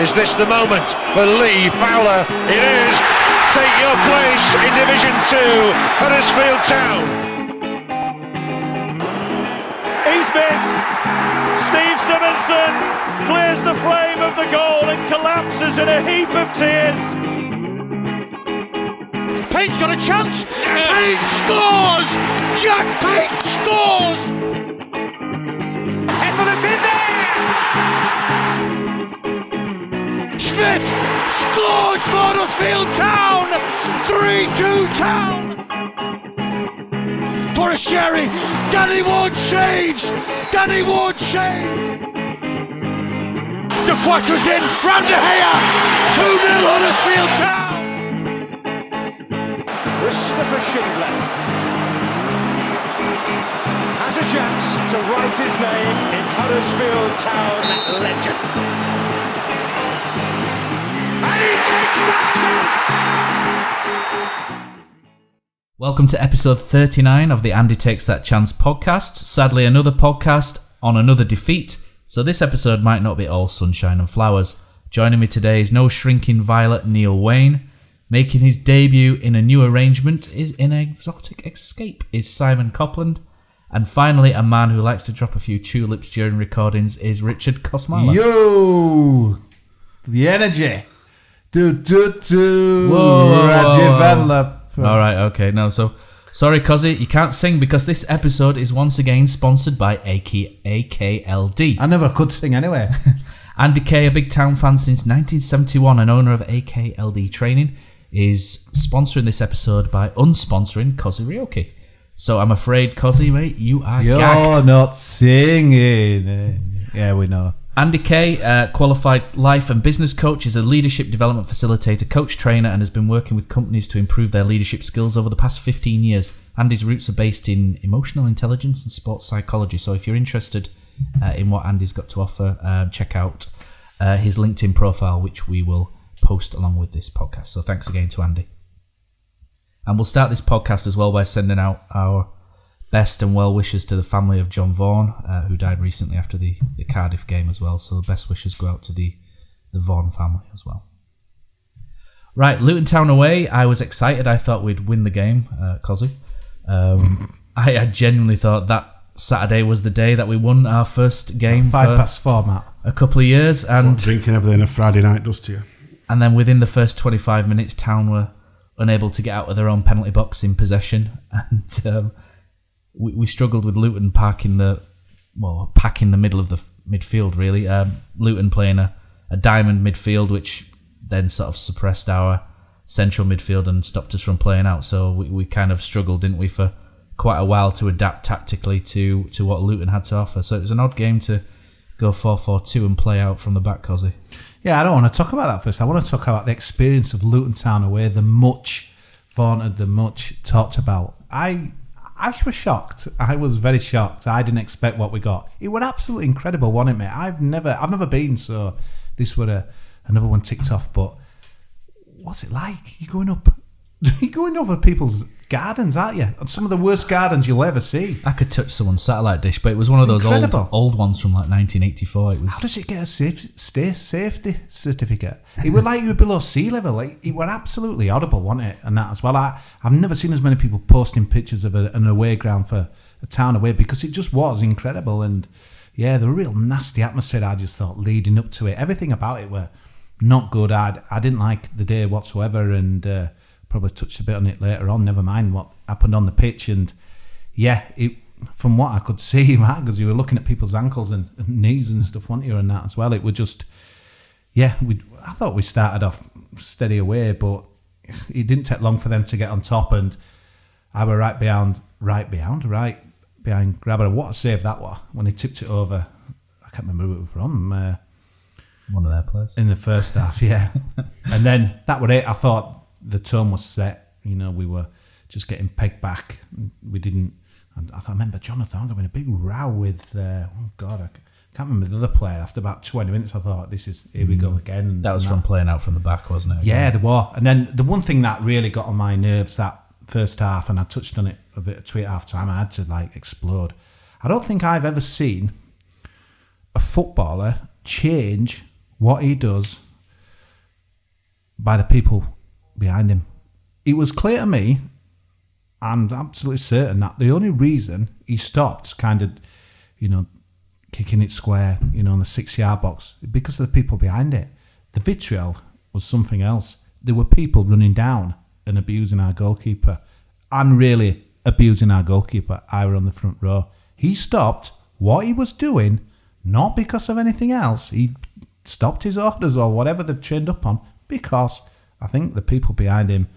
Is this the moment for Lee Fowler? It is. Take your place in Division 2, Huddersfield Town. He's missed. Steve Simonson clears the flame of the goal and collapses in a heap of tears. Pate's got a chance. Pate scores. Jack Pate scores. Effort is in there. Smith scores for Huddersfield Town. 3-2 Town. Forrest Sherry. Danny Ward saves. Danny Ward saves. De Quattro's in. Round De Gea. 2-0 Huddersfield Town. Christopher Schindler has a chance to write his name in Huddersfield Town legend. And he takes that chance! Welcome to episode 39 of the Andy Takes That Chance podcast. Sadly, another podcast on another defeat, so this episode might not be all sunshine and flowers. Joining me today is no shrinking violet Neil Wayne. Making his debut in a new arrangement is in Exotic Escape is Simon Copland. And finally, a man who likes to drop a few tulips during recordings is Richard Kosmala. Yo! The energy. Whoa. Alright, okay. No, so sorry, Cozzy, you can't sing because this episode is once again sponsored by AKLD. I never could sing anyway. Andy Kay, a big town fan since 1971 and owner of AKLD Training, is sponsoring this episode by unsponsoring Cozzy Ryoki. So I'm afraid, Cozzy, mate, you are You're gagged. not singing. Yeah, we know. Andy Kay, qualified life and business coach, is a leadership development facilitator, coach trainer, and has been working with companies to improve their leadership skills over the past 15 years. Andy's roots are based in emotional intelligence and sports psychology. So if you're interested in what Andy's got to offer, check out his LinkedIn profile, which we will post along with this podcast. So thanks again to Andy. And we'll start this podcast as well by sending out our best and well wishes to the family of John Vaughan, who died recently after the Cardiff game as well. So the best wishes go out to the Vaughan family as well. Right, Luton Town away. I was excited. I thought we'd win the game, Cozzy. I genuinely thought that Saturday was the day that we won our first game. 4:05, Matt. A couple of years. And what drinking everything a Friday night does to you. And then within the first 25 minutes, Town were unable to get out of their own penalty box in possession. And we struggled with Luton packing the middle of the midfield, really. Luton playing a diamond midfield, which then sort of suppressed our central midfield and stopped us from playing out. So we kind of struggled, didn't we, for quite a while to adapt tactically to what Luton had to offer. So it was an odd game to go 4-4-2 and play out from the back, Cozzy. Yeah, I don't want to talk about that first. I want to talk about the experience of Luton Town away, the much vaunted, the much talked about. I was shocked. I was very shocked. I didn't expect what we got. It was absolutely incredible, wasn't it, mate? I've never been, so this was another one ticked off. But what's it like? You're going over people's gardens, aren't you? And some of the worst gardens you'll ever see. I could touch someone's satellite dish, but it was one of those old ones from like 1984. How does it get a safety certificate? It was like you were below sea level. It was absolutely horrible, wasn't it? And that as well. I've never seen as many people posting pictures of an away ground for a Town away, because it just was incredible. And yeah, the real nasty atmosphere, I just thought, leading up to it. Everything about it were not good. I didn't like the day whatsoever, and probably touched a bit on it later on, never mind what happened on the pitch. And yeah, from what I could see, Matt, because you were looking at people's ankles and knees and stuff, weren't you, and that as well. It was just, yeah, I thought we started off steady away, but it didn't take long for them to get on top, and I were right behind Grabber. What a save that was when he tipped it over. I can't remember who it was from. One of their players. In the first half, yeah. And then that was it. I thought the tone was set. You know, we were just getting pegged back. We didn't. And I remember Jonathan having a big row with. I can't remember the other player. After about 20 minutes, I thought, here we go again. That was from playing out from the back, wasn't it? Yeah, there was. And then the one thing that really got on my nerves that first half, and I touched on it a bit of tweet half time, I had to explode. I don't think I've ever seen a footballer change what he does by the people behind him. It was clear to me, I'm absolutely certain, that the only reason he stopped kind of, kicking it square, in the 6-yard box, because of the people behind it. The vitriol was something else. There were people running down and abusing our goalkeeper, and really abusing our goalkeeper. I were on the front row. He stopped what he was doing, not because of anything else. He stopped his orders or whatever they've trained up on, because I think the people behind him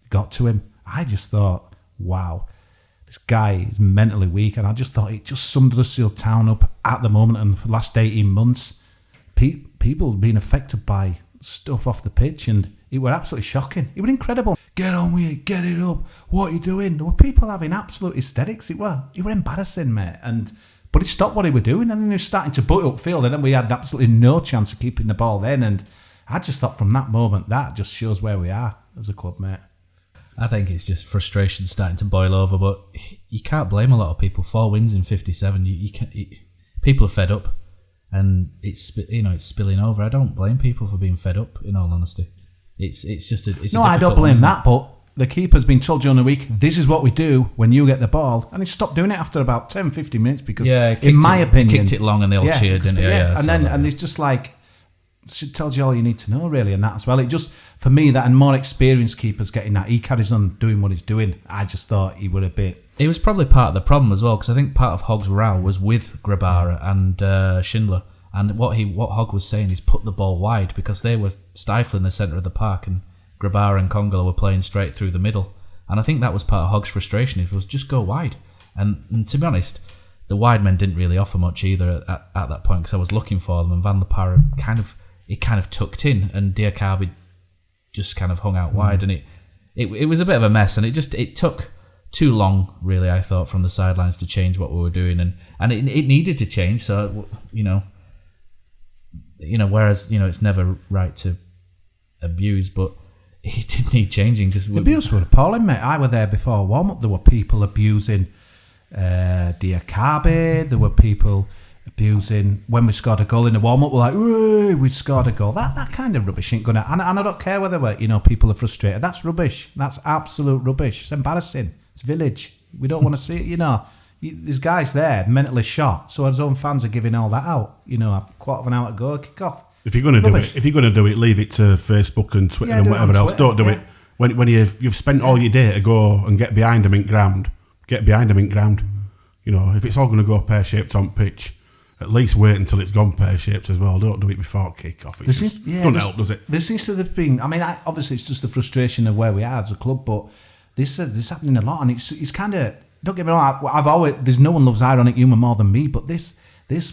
got to him. I just thought, wow, this guy is mentally weak, and I just thought it just summed Huddersfield Town up at the moment, and for the last 18 months, people being affected by stuff off the pitch, and it were absolutely shocking. It was incredible. Get on with it, get it up. What are you doing? There were people having absolute hysterics. It were embarrassing, mate. But he stopped what he were doing, and then he was starting to butt upfield, and then we had absolutely no chance of keeping the ball then. And I just thought from that moment, that just shows where we are as a club, mate. I think it's just frustration starting to boil over, but you can't blame a lot of people. 4 wins in 57. People are fed up, and it's spilling over. I don't blame people for being fed up. In all honesty, I don't blame that. But the keeper's been told during the week, this is what we do when you get the ball, and he stopped doing it after about 10-15 minutes because, in my opinion, kicked it long and they all cheered, didn't it? And it's just like, it tells you all you need to know, really, and that as well. It just, for me, that and more experienced keepers getting that, he carries on doing what he's doing. I just thought he would a bit. It was probably part of the problem as well, because I think part of Hogg's row was with Grabara and Schindler, and what Hogg was saying is put the ball wide, because they were stifling the centre of the park, and Grabara and Congolo were playing straight through the middle, and I think that was part of Hogg's frustration. It was just go wide, and to be honest, the wide men didn't really offer much either at that point, because I was looking for them, and Van La Parra kind of tucked in, and Diakabi just kind of hung out wide, and it was a bit of a mess, and it took too long, really, I thought, from the sidelines to change what we were doing, and it needed to change. So whereas it's never right to abuse, but it did need changing, because the abuse were appalling, mate. I were there before warm up. There were people abusing Diakabi. There were people abusing when we scored a goal in the warm-up. We're like, we scored a goal. That kind of rubbish ain't gonna. And I don't care whether people are frustrated. That's rubbish. That's absolute rubbish. It's embarrassing. It's village. We don't want to see it. There's guys there mentally shot, so his own fans are giving all that out. A quarter of an hour to go, kick off. If you're going to do it, leave it to Facebook and Twitter and whatever else. Don't do it when you've spent all your day to go and get behind them in ground. Get behind them in ground. If it's all going to go pear-shaped on pitch, at least wait until it's gone pear-shaped as well. Don't do it before kick-off. It doesn't help, does it? There seems to have been... obviously it's just the frustration of where we are as a club, but this is happening a lot, and it's kind of... Don't get me wrong, there's no one loves ironic humour more than me, but this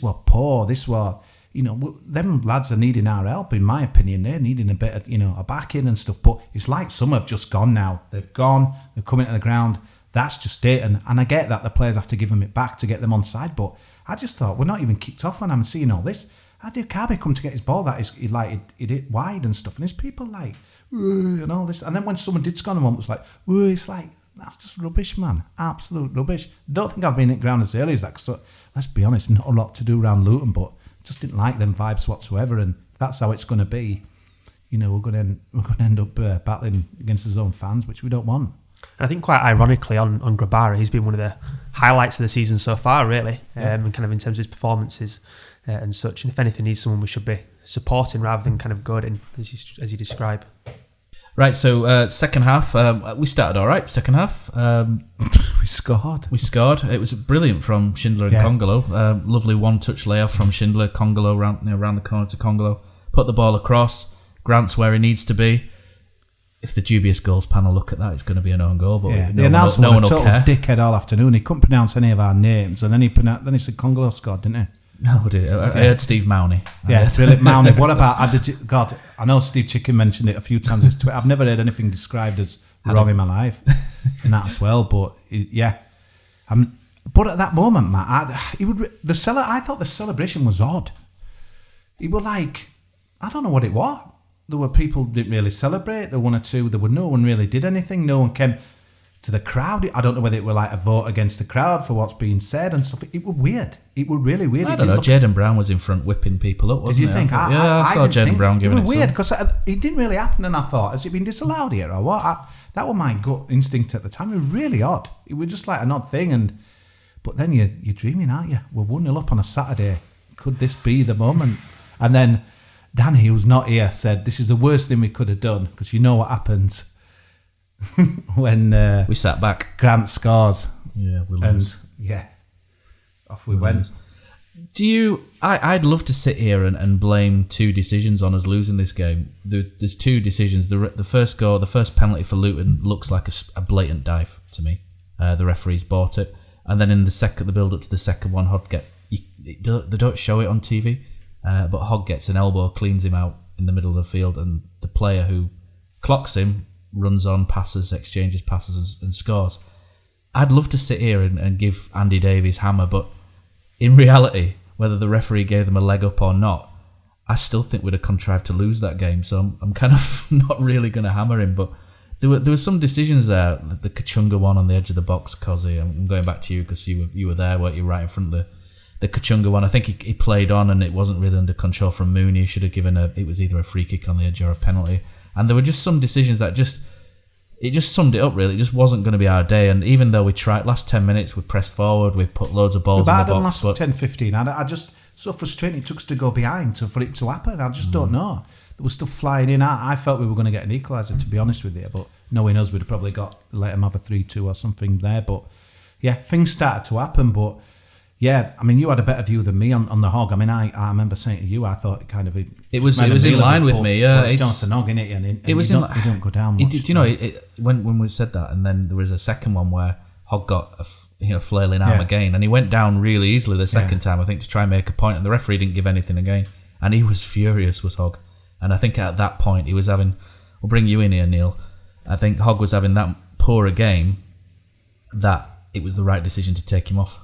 were poor. This were... them lads are needing our help, in my opinion. They're needing a bit of, a backing and stuff, but it's like some have just gone now. They've gone, they're coming to the ground. That's just it, and I get that the players have to give them it back to get them on side, but I just thought, we're not even kicked off when I'm seeing all this. How did Carby come to get his ball that he hit wide and stuff, and there's people like, and all this, and then when someone did score on him, it was like, it's like, that's just rubbish, man. Absolute rubbish. Don't think I've been at ground as early as that, because let's be honest, not a lot to do around Luton, but just didn't like them vibes whatsoever, and if that's how it's going to be, we're going to end up battling against his own fans, which we don't want. I think quite ironically on Grabara, he's been one of the highlights of the season so far, really, and kind of in terms of his performances and such. And if anything, he's someone we should be supporting rather than kind of goading, as you describe. Right, so second half, we started all right. Second half, we scored. It was brilliant from Schindler and Congolo. Lovely one-touch layoff from Schindler. Congolo round the corner to Congolo. Put the ball across. Grant's where he needs to be. If the dubious goals panel look at that, it's going to be an own goal. But the announcer was a total dickhead all afternoon. He couldn't pronounce any of our names, and then he said Congolo scored, didn't he? No, did it? I heard Steve Mowney. Yeah, brilliant Mowney. What about? I know Steve Chicken mentioned it a few times. His Twitter. I've never heard anything described as wrong in my life, and that as well. But but at that moment, Matt, I thought the celebration was odd. He was like, I don't know what it was. There were people who didn't really celebrate. There were one or two. No one really did anything. No one came. to the crowd. I don't know whether it were like a vote against the crowd for what's being said and stuff. It was weird. It was really weird. I don't know. Jaden Brown was in front whipping people up, wasn't he? Did you think? I saw Jaden Brown giving it. It was weird because it didn't really happen, and I thought, has it been disallowed here or what? That was my gut instinct at the time. It was really odd. It was just like an odd thing, but then you're dreaming, aren't you? We're 1-0 up on a Saturday. Could this be the moment? And then Danny, who's not here, said this is the worst thing we could have done because you know what happens when we sat back. Grant scores. Yeah, we lose. And off we went. I'd love to sit here and blame two decisions on us losing this game. There's two decisions. The first goal, the first penalty for Luton looks like a blatant dive to me. The referees bought it, and then in the build up to the second one, they don't show it on TV, but Hogg gets an elbow, cleans him out in the middle of the field, and the player who clocks him runs on, passes, exchanges passes, and scores. I'd love to sit here and give Andy Davies hammer, but in reality, whether the referee gave them a leg up or not, I still think we'd have contrived to lose that game. So I'm kind of not really going to hammer him. But there were some decisions there. The Kachunga one on the edge of the box, Cozzy. I'm going back to you because you were there, weren't you, right in front of the Kachunga one. I think he played on and it wasn't really under control from Mooney. He should have given it was either a free kick on the edge or a penalty. And there were just some decisions that it just summed it up, really. It just wasn't going to be our day. And even though we tried, last 10 minutes, we pressed forward, we put loads of balls in the box. Last 10, 15, I just, so frustrating it took us to go behind for it to happen. I just don't know. There was stuff flying in. I felt we were going to get an equaliser, to be honest with you. But knowing us, we'd have probably let them have a 3-2 or something there. But yeah, things started to happen. But yeah, I mean, you had a better view than me on the Hogg. I mean, I remember saying to you, I thought it kind of... It was in line with me, yeah. It's Jonathan Hogg, innit? And it was you don't go down much. Do you know, when we said that, and then there was a second one where Hogg got a flailing arm again, and he went down really easily the second time, I think, to try and make a point, and the referee didn't give anything again. And he was furious, was Hogg. And I think at that point, he was having... We'll bring you in here, Neil. I think Hogg was having that poor a game that it was the right decision to take him off.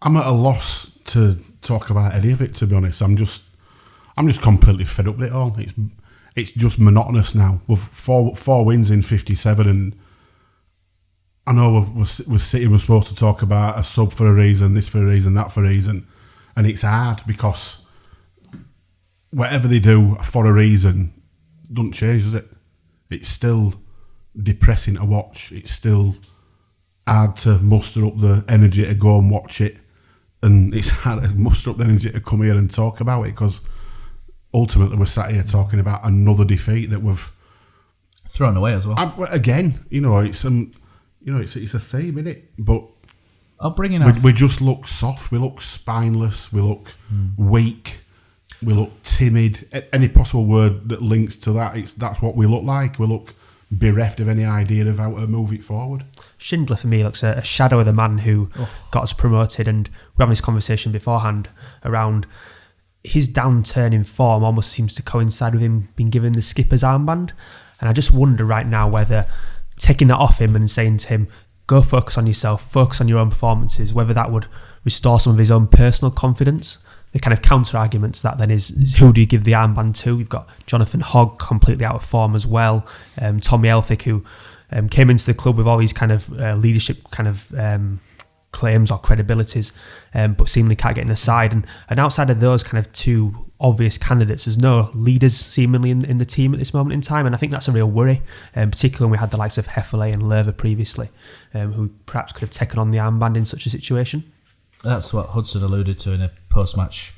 I'm at a loss to talk about any of it, to be honest. I'm just completely fed up with it all. It's just monotonous now. We've four wins in 57, and I know we're sitting, we're supposed to talk about a sub for a reason, this for a reason, that for a reason, and it's hard because whatever they do for a reason doesn't change, does it? It's still depressing to watch. It's still hard to muster up the energy to go and watch it. And it's hard to muster up the energy to come here and talk about it because ultimately we're sat here talking about another defeat that we've thrown away as well. Again, it's a theme, innit? But I'll bring it up. We just look soft. We look spineless. We look weak. We look timid. Any possible word that links to that, that's what we look like. We look bereft of any idea of how to move it forward. Schindler for me looks a shadow of the man who got us promoted, and we're having this conversation beforehand around his downturn in form almost seems to coincide with him being given the skipper's armband, and I just wonder right now whether taking that off him and saying to him, go focus on yourself, focus on your own performances, whether that would restore some of his own personal confidence. The kind of counter argument to that then is who do you give the armband to? You've got Jonathan Hogg completely out of form as well, Tommy Elphick who came into the club with all these kind of leadership kind of claims or credibilities, but seemingly can't get in the side. And outside of those kind of two obvious candidates, there's no leaders seemingly in the team at this moment in time, and I think that's a real worry, particularly when we had the likes of Hefele and Lerver previously, who perhaps could have taken on the armband in such a situation. That's what Hudson alluded to in his post-match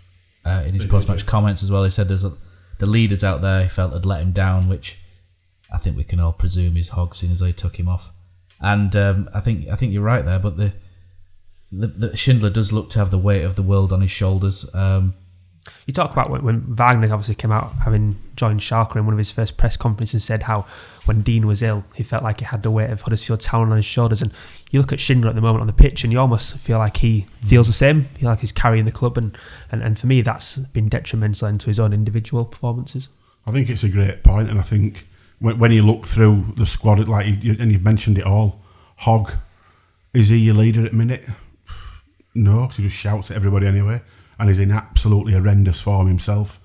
comments as well. He said there's the leaders out there he felt had let him down, which I think we can all presume is Hogg, seeing as they took him off. And I think you're right there, but the Schindler does look to have the weight of the world on his shoulders. You talk about when Wagner obviously came out having joined Schalke in one of his first press conferences and said how when Dean was ill, he felt like he had the weight of Huddersfield Town on his shoulders. And you look at Schindler at the moment on the pitch and you almost feel like he feels the same. You feel like he's carrying the club. And for me, that's been detrimental into his own individual performances. I think it's a great point, and I think when you look through the squad, and you've mentioned it all, Hogg, is he your leader at the minute? No, because he just shouts at everybody anyway, and he's in absolutely horrendous form himself.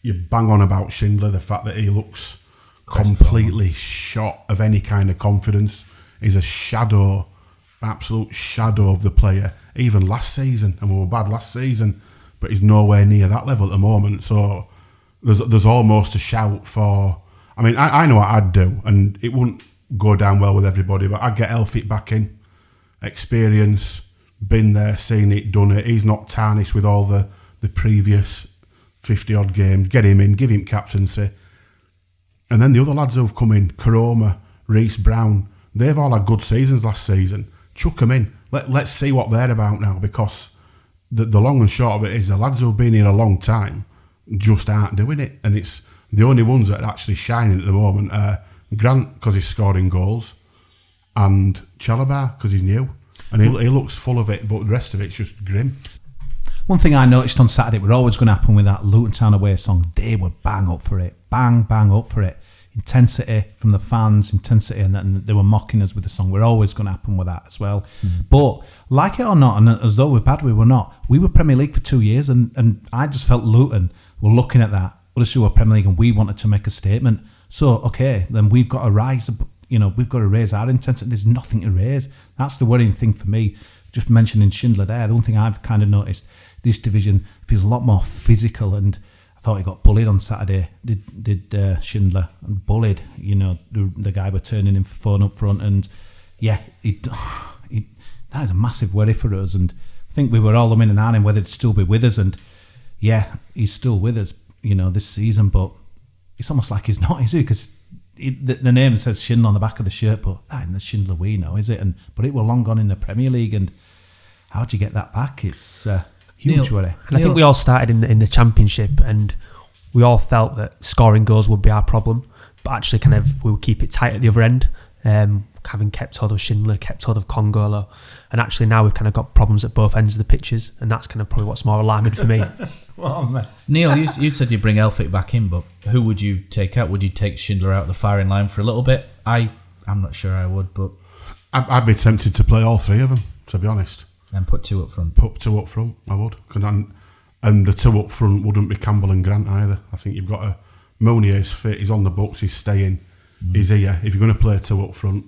You bang on about Schindler, the fact that he looks completely shot of any kind of confidence. He's a shadow, absolute shadow of the player. Even last season, and we were bad last season, but he's nowhere near that level at the moment. So there's almost a shout for. I mean, I know what I'd do, and it wouldn't go down well with everybody, but I'd get Elphick back in. Experience, been there, seen it, done it. He's not tarnished with all the previous 50-odd games. Get him in, give him captaincy. And then the other lads who've come in, Karoma, Reece Brown, they've all had good seasons last season. Chuck them in. Let's see what they're about now, because the long and short of it is the lads who've been here a long time just aren't doing it. And it's the only ones that are actually shining at the moment are Grant, because he's scoring goals, and Chalabar, because he's new. And he looks full of it, but the rest of it's just grim. One thing I noticed on Saturday, we're always going to happen with that Luton Town away song. They were bang up for it. Bang up for it. Intensity from the fans, intensity, and they were mocking us with the song. We're always going to happen with that as well. But like it or not, and as though we're bad, we were not. We were Premier League for 2 years, and I just felt Luton were looking at that. Well, we were Premier League, and we wanted to make a statement. So, okay, then we've got to rise. We've got to raise our intensity. There's nothing to raise. That's the worrying thing for me. Just mentioning Schindler there, the one thing I've kind of noticed, this division feels a lot more physical, and I thought he got bullied on Saturday. Did Schindler, and bullied? The guy were turning him for phone up front, and yeah, that is a massive worry for us. And I think we were all in and out whether he'd still be with us, and yeah, he's still with us, this season. But it's almost like he's not, is he? Because the name says Schindler on the back of the shirt, but that ain't the Schindler we know, is it? But it were long gone in the Premier League, and how do you get that back? It's huge worry. And I think we all started in the Championship, and we all felt that scoring goals would be our problem, but actually kind of we would keep it tight at the other end, having kept hold of Schindler, kept hold of Congolo, and actually now we've kind of got problems at both ends of the pitches, and that's kind of probably what's more alarming for me. Neil, you said you bring Elphick back in, but who would you take out? Would you take Schindler out of the firing line for a little bit? I'm not sure I would, but I'd be tempted to play all three of them, to be honest. And put two up front. Put two up front, I would. And the two up front wouldn't be Campbell and Grant either. I think you've got Mounier's fit, he's on the books, he's staying, he's here. If you're going to play two up front,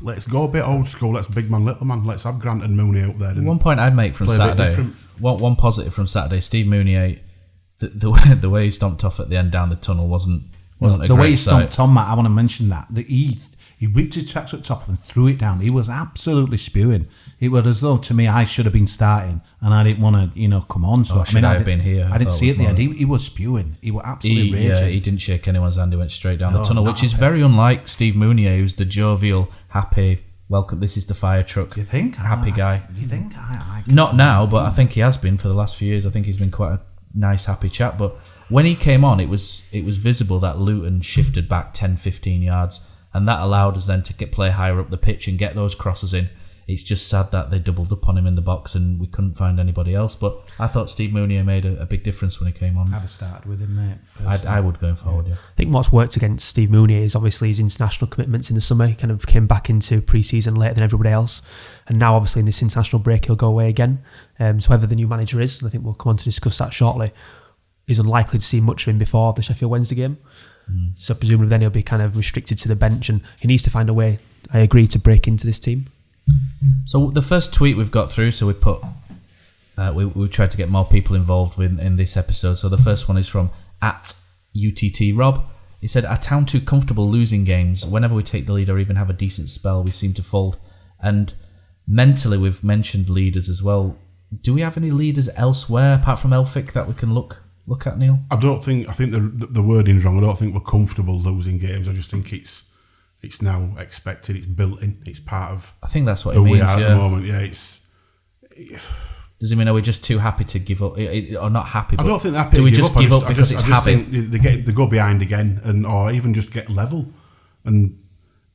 let's go a bit old school, let's big man, little man, let's have Grant and Mounier up there. One point I'd make from Saturday, one positive from Saturday, Steve Mounier, the way he stomped off at the end down the tunnel wasn't a great sight. The way he stomped on, Matt, I want to mention that. He ripped his tracks at the top and threw it down. He was absolutely spewing. It was as though, to me, I should have been starting and I didn't want to, come on. So I have been here. I didn't see it at the end. He was spewing. He was absolutely raging. Yeah, he didn't shake anyone's hand. He went straight down the tunnel, which is very unlike Steve Mounier, who's the jovial, happy, welcome, this is the fire truck. You think? Happy guy. Do you think? Not now, but I think he has been for the last few years. I think he's been quite a nice, happy chap. But when he came on, it was visible that Luton shifted back 10, 15 yards. And that allowed us then to play higher up the pitch and get those crosses in. It's just sad that they doubled up on him in the box and we couldn't find anybody else. But I thought Steve Mounier made a big difference when he came on. I'd have started with him, mate. I would going forward, yeah. I think what's worked against Steve Mounier is obviously his international commitments in the summer. He kind of came back into pre-season later than everybody else. And now obviously in this international break he'll go away again. So whoever the new manager is, and I think we'll come on to discuss that shortly, is unlikely to see much of him before the Sheffield Wednesday game. So presumably then he'll be kind of restricted to the bench, and he needs to find a way, I agree, to break into this team. So the first tweet we've got through, so we put we tried to get more people involved in this episode. So the first one is from @UTT Rob. He said, "Are Town too comfortable losing games? Whenever we take the lead or even have a decent spell, we seem to fold." And mentally, we've mentioned leaders as well. Do we have any leaders elsewhere apart from Elphick that we can look at, Neil? I think the wording's wrong. I don't think we're comfortable losing games. I just think it's now expected. It's built in. It's part of. I think that's what it means. We are at the moment. Yeah, Does it mean are we just too happy to give up, or not happy? But I don't think they're happy. Do we just give up because it's habit? They go behind again, or even just get level, and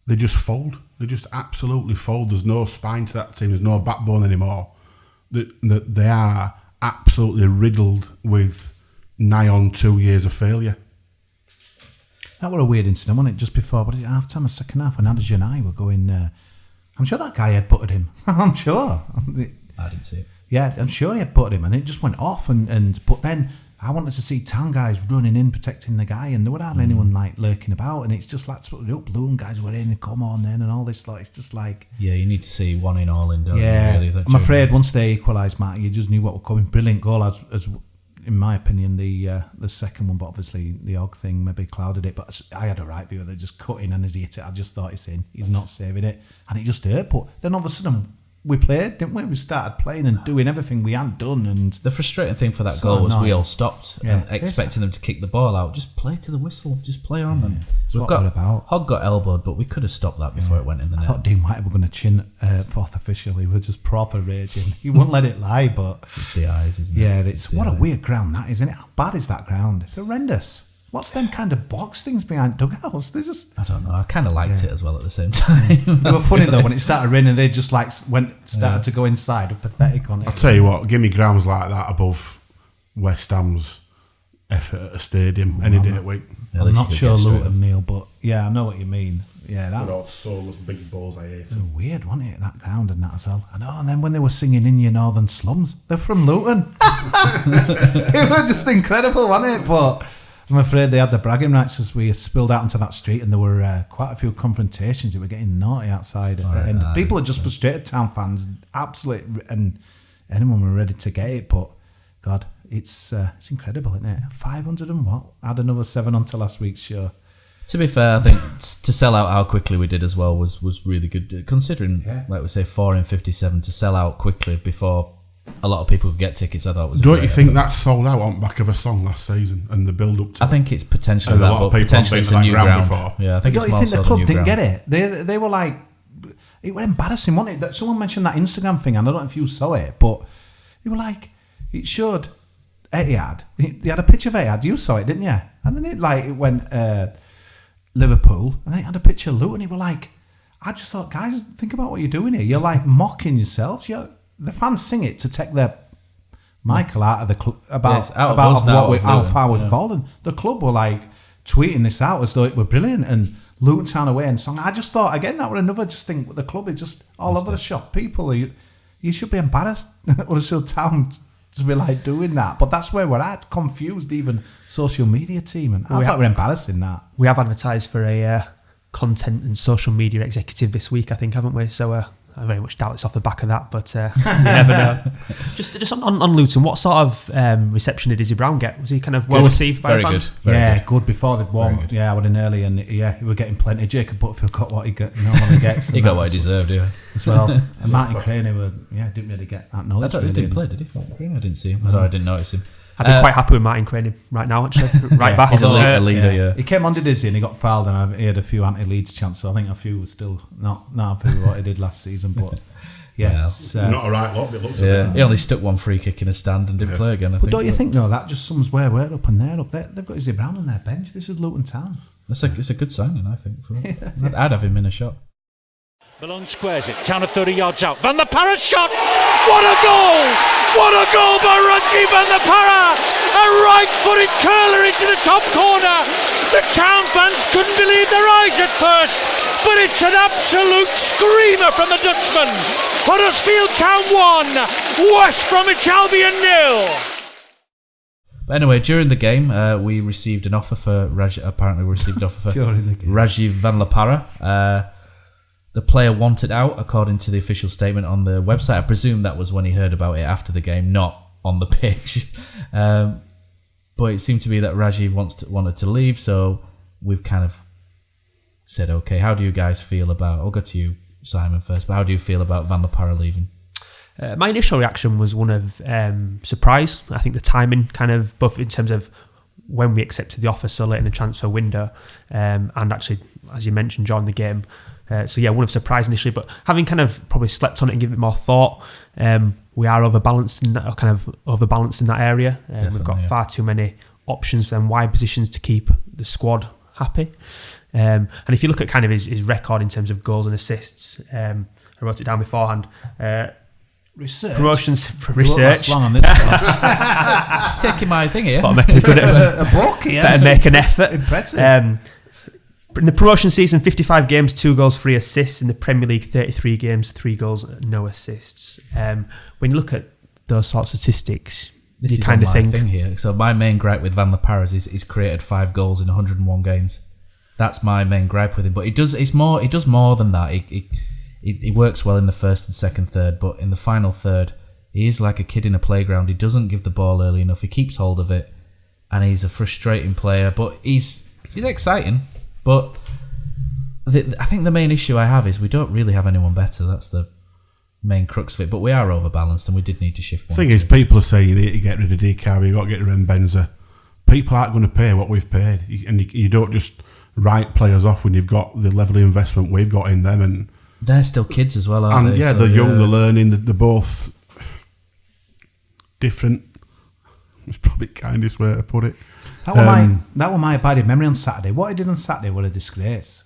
they just fold. They just absolutely fold. There's no spine to that team. There's no backbone anymore. They are absolutely riddled with nigh on 2 years of failure. That was a weird incident, wasn't it? Just before, but half time or second half, when Adja and I were going, I'm sure that guy headbutted him. I'm sure. I didn't see it. Yeah, I'm sure he headbutted him, and it just went off. But then I wanted to see Town guys running in, protecting the guy, and there would hardly anyone like lurking about. And it's just like, Luton guys were in, come on then, and all this. Like, it's just like, yeah, you need to see one in, all in, don't you? Really, I'm afraid once they equalised, Matt, you just knew what was coming. Brilliant goal, as in my opinion, the second one, but obviously the Og thing maybe clouded it. But I had a right view. They just cut in, and as he hit it, I just thought it's in. He's not saving it, and it just hurt. But then all of a sudden, we played, didn't we? We started playing and doing everything we hadn't done. And the frustrating thing for that goal was we all stopped expecting them to kick the ball out. Just play to the whistle. Just play on. And we've got Hogg got elbowed, but we could have stopped that before it went in the net. I thought Dean White were going to chin fourth official. He was just proper raging. He wouldn't let it lie, but it's the eyes, isn't it? Yeah, it's what a weird ground that is, isn't it? How bad is that ground? It's horrendous. What's them kind of box things behind dugouts? They just... I don't know. I kind of liked it as well at the same time. They were funny though when it started raining. They just like started to go inside. Pathetic on it. I'll tell you what. Give me grounds like that above West Ham's effort at a stadium any day of the week. I'm not sure Luton, Neil, but yeah, I know what you mean. Yeah, that. They're all soulless big balls. I hate it. It was weird, wasn't it? That ground and that as well. I know. And then when they were singing "In Your Northern Slums," they're from Luton. It was just incredible, wasn't it? But I'm afraid they had the bragging rights as we spilled out onto that street, and there were quite a few confrontations. It were getting naughty outside, and people are just frustrated. Town fans, absolutely, and anyone were ready to get it. But God, it's incredible, isn't it? 500 and what? Add another 7 onto last week's show. To be fair, I think to sell out how quickly we did as well was really good, considering, like we say, 4 in 57 to sell out quickly before a lot of people could get tickets. I thought was. Don't you think that's sold out on the back of a song last season and the build up to? I think it's potentially that, but potentially it's a new ground. Before. Yeah, I think don't it's you more think the so club didn't ground. get it? They were like, it was embarrassing, wasn't it? That someone mentioned that Instagram thing, and I don't know if you saw it, but they were like, it showed Etihad. They had a picture of Etihad. You saw it, didn't you? And then it went Liverpool, and they had a picture of Luton. They were like, I just thought, guys, think about what you're doing here. You're like mocking yourselves. The fans sing it to take their Michael out of the club about how far we've fallen. The club were like tweeting this out as though it were brilliant, and Luton Town away and song. I just thought again that were another just thing with the club. It's just all over the shop. People, you should be embarrassed. Huddersfield Town to be like doing that, but that's where we're at. Confused, even social media team, and I thought we're embarrassing that. We have advertised for a content and social media executive this week, I think, haven't we? So. I very much doubt it's off the back of that, but you never know. Just on Luton, what sort of reception did Izzy Brown get? Was he kind of well received by the fans? Very good before they'd warm. Yeah, I went in early, and he were getting plenty. Jacob Butterfield got what he normally gets. He got what he deserved, as well. And Martin Crane, didn't really get that knowledge. He didn't play, did he? I didn't see him. I didn't notice him. I'd be quite happy with Martin Crane right now, actually. Back. He's a leader, He came on to Dizzy and he got fouled, and he had a few anti-Leeds chances. So I think a few were still not happy with what he did last season, but... not a right lot. It looks he only stuck one free kick in a stand and didn't play again. Don't you think though that just sums where we're up and they're up? They've got Izzy Brown on their bench. This is Luton Town. It's a good signing, I think. I'd have him in a shot. Malone squares it. Town of 30 yards out. Van der Parra shot. What a goal! What a goal by Rajiv Van der Parra! A right-footed curler into the top corner. The Town fans couldn't believe their eyes at first, but it's an absolute screamer from the Dutchman. Huddersfield Town 1, West Bromwich Albion 0. But anyway, during the game, we received an offer for Rajiv Van der Parra. The player wanted out, according to the official statement on the website. I presume that was when he heard about it after the game, not on the pitch. But it seemed to be that Rajiv wanted to leave, so we've kind of said, okay, how do you guys feel about... I'll go to you, Simon, first, but how do you feel about Van der Parra leaving? My initial reaction was one of surprise. I think the timing kind of, both in terms of when we accepted the offer so late in the transfer window, and actually, as you mentioned, during the game. One of surprise initially, but having kind of probably slept on it and given it more thought, we are overbalanced in that area. We've got far too many options for them wide positions to keep the squad happy. And if you look at kind of his record in terms of goals and assists, I wrote it down beforehand. Research. Promotions research. Long on this It's taking my thing here. Thought I'd make a book, yeah. Better make an effort. Impressive. In the promotion season, 55 games, 2 goals, 3 assists. In the Premier League, 33 games, 3 goals, no assists. When you look at those sorts of statistics, This you is kind of my think thing here. So my main gripe with Van der Parra is he's created 5 goals in 101 games. That's my main gripe with him. But he does more than that. He works well in the first and second third, but in the final third, he is like a kid in a playground. He doesn't give the ball early enough. He keeps hold of it, and he's a frustrating player. But he's exciting. But I think the main issue I have is we don't really have anyone better. That's the main crux of it. But we are overbalanced, and we did need to shift one. The thing is, people are saying you need to get rid of DKB, you've got to get rid of Benza. People aren't going to pay what we've paid, and you don't just write players off when you've got the level of investment we've got in them. And they're still kids as well, aren't they? Yeah, So, they're young, they're learning, they're both different. It's probably the kindest way to put it. That was my abiding memory on Saturday. What he did on Saturday was a disgrace.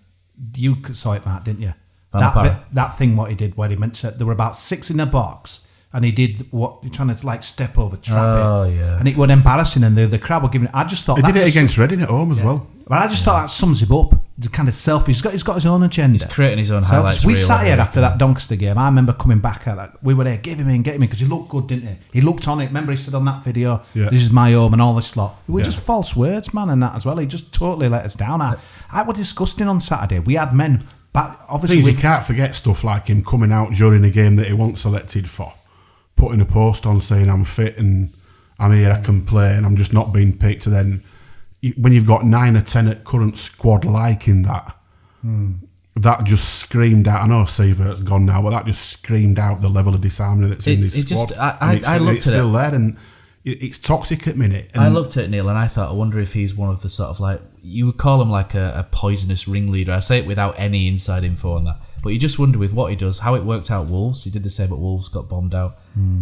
You saw it, Mark, didn't you? That thing, what he did, where he meant to. There were about 6 in a box, and he did what you're trying to step over, trap it. Yeah. And it was embarrassing, and the crowd were giving it. I just thought he did it against Reading at home as well. But I just thought that sums him up. The kind of selfish. He's got his own agenda. He's creating his own highlights. We sat here after that Doncaster game. I remember coming back at that. We were there, get him in, because he looked good, didn't he? He looked on it. Remember, he said on that video, "This is my home," and all this lot. We were just false words, man, and that as well. He just totally let us down. I was disgusting on Saturday. We had men, but obviously you can't forget stuff like him coming out during a game that he wasn't selected for, putting a post on saying I'm fit and I'm here, I can play, and I'm just not being picked. And then when you've got 9 or 10 at current squad liking that, that just screamed out. I know Sievert's gone now, but that just screamed out the level of disharmony that's in this squad. I looked it's at still it. there, and it's toxic at minute. And I looked at it, Neil, and I thought, I wonder if he's one of the sort of you would call him like a poisonous ringleader. I say it without any inside info on that. But you just wonder with what he does, how it worked out Wolves. He did the same at Wolves, got bombed out.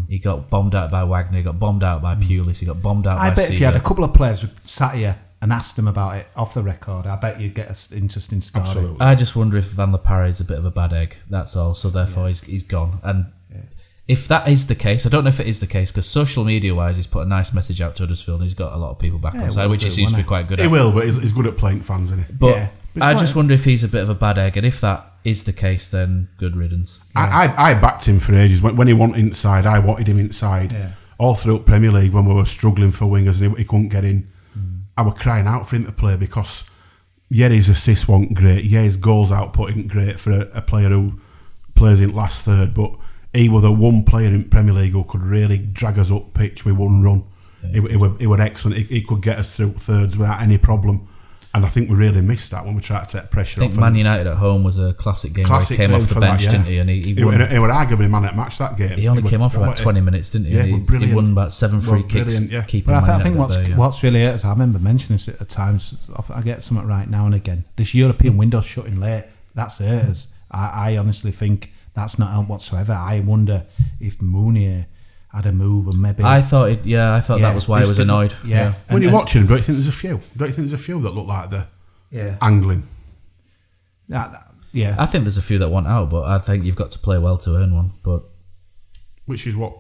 He got bombed out by Wagner, he got bombed out by Pulis, he got bombed out by I bet Seaver. if you had a couple of players who sat here and asked him about it off the record, I bet you'd get an interesting story. Absolutely. I just wonder if Van der Parra is a bit of a bad egg, that's all. So therefore he's gone. And if that is the case, I don't know if it is the case, because social media wise he's put a nice message out to Huddersfield and he's got a lot of people back on side, which he seems to be quite good at. He will, but he's good at playing fans, isn't he? But I just wonder if he's a bit of a bad egg, and if that is the case, then good riddance. I backed him for ages. When he wanted inside, I wanted him inside. All through Premier League, when we were struggling for wingers and he couldn't get in, I was crying out for him to play, because his assists weren't great, his goals output isn't great for a player who plays in last third, but he was the one player in Premier League who could really drag us up pitch with one run. He was excellent. He could get us through thirds without any problem. And I think we really missed that when we tried to take pressure off. I think Man United at home was a classic game where he came off the bench, didn't he? And he won. He was arguably man at match that game. He only came off for about 20 minutes, didn't he? Yeah, he won about 7 free kicks. But I think what's really hurt us, I remember mentioning this at times, I get something right now and again, this European window shutting late, that's hurt us. I honestly think that's not helped whatsoever. I wonder if Mounier had a move, and maybe I thought that was why he was annoyed. When you're watching him, don't you think there's a few? Don't you think there's a few that look like they're angling? Yeah. I think there's a few that want out, but I think you've got to play well to earn one. But which is what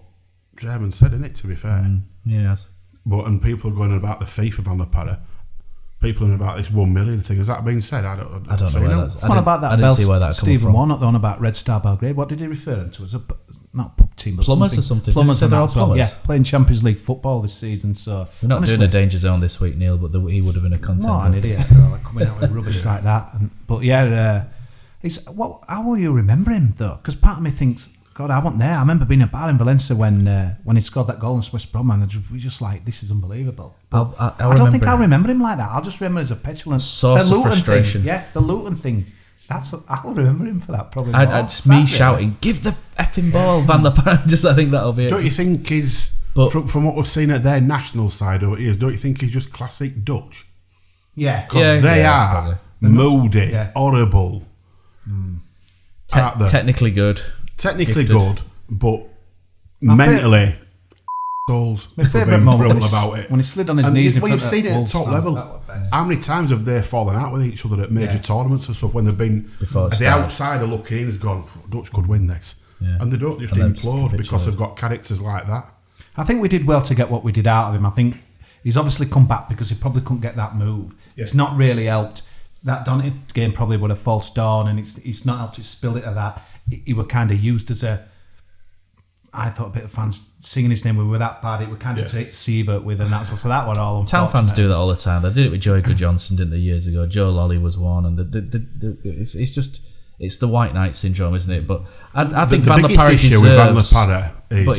German said, isn't it? To be fair, yes. But and people are going about the FIFA Van der Parra. People are about this 1 million thing. Has that been said? I don't know. What about that? I didn't see where that Stephen Warnock, the one about Red Star Belgrade. What did he refer them to? As not pub team, but Plumbers or something. Plumbers and that as well. Yeah, playing Champions League football this season. So we're not doing a danger zone this week, Neil. But he would have been a contender. What an idiot! Coming out with rubbish like that. But how will you remember him though? Because part of me thinks, God, I wasn't there. I remember being at bar in Valencia when he scored that goal against West Brom, and we just like, this is unbelievable. I don't think I'll remember him like that. I'll just remember him as a petulant source of frustration. The Luton thing. I'll remember him for that probably. Just me shouting, "Give the effing ball, Van der Parra!" I think that'll be it. Don't you think he's from what we've seen at their national side over years? Don't you think he's just classic Dutch? Yeah, because they are moody, horrible. Technically good. Technically good, but mentally souls. My favourite moment about it when he slid on his knees. Well, you've seen it at top level. How many times have they fallen out with each other at major tournaments and stuff when they've been the outsider looking in has gone, Dutch could win this, and they don't just implode because they've got characters like that. I think we did well to get what we did out of him. I think he's obviously come back because he probably couldn't get that move. It's not really helped. That Donny game probably would have false dawn, and it's not helped to spill it of that. He were kind of used as a I thought a bit of fans singing his name, we were that bad, it would kind of take Sievert with, and that's what, so that one all Town unfortunate. fans do that all the time. They did it with Joey Goodjohnson, didn't they, years ago? Joe Lolly was one, and it's the White Knight syndrome, isn't it? But I think Van La Parra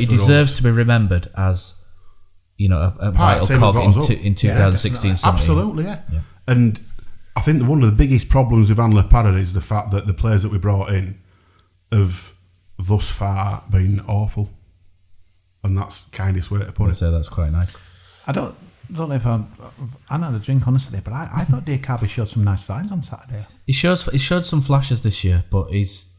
deserves to be remembered as, you know, a vital cog in 2016. Absolutely, yeah. And I think one of the biggest problems with Van La Parra is the fact that the players that we brought in have thus far been awful, and that's the kindest way to put it. I'd say that's quite nice. I don't know if I had a drink honestly, but I thought Diakabi showed some nice signs on Saturday. He showed some flashes this year, but his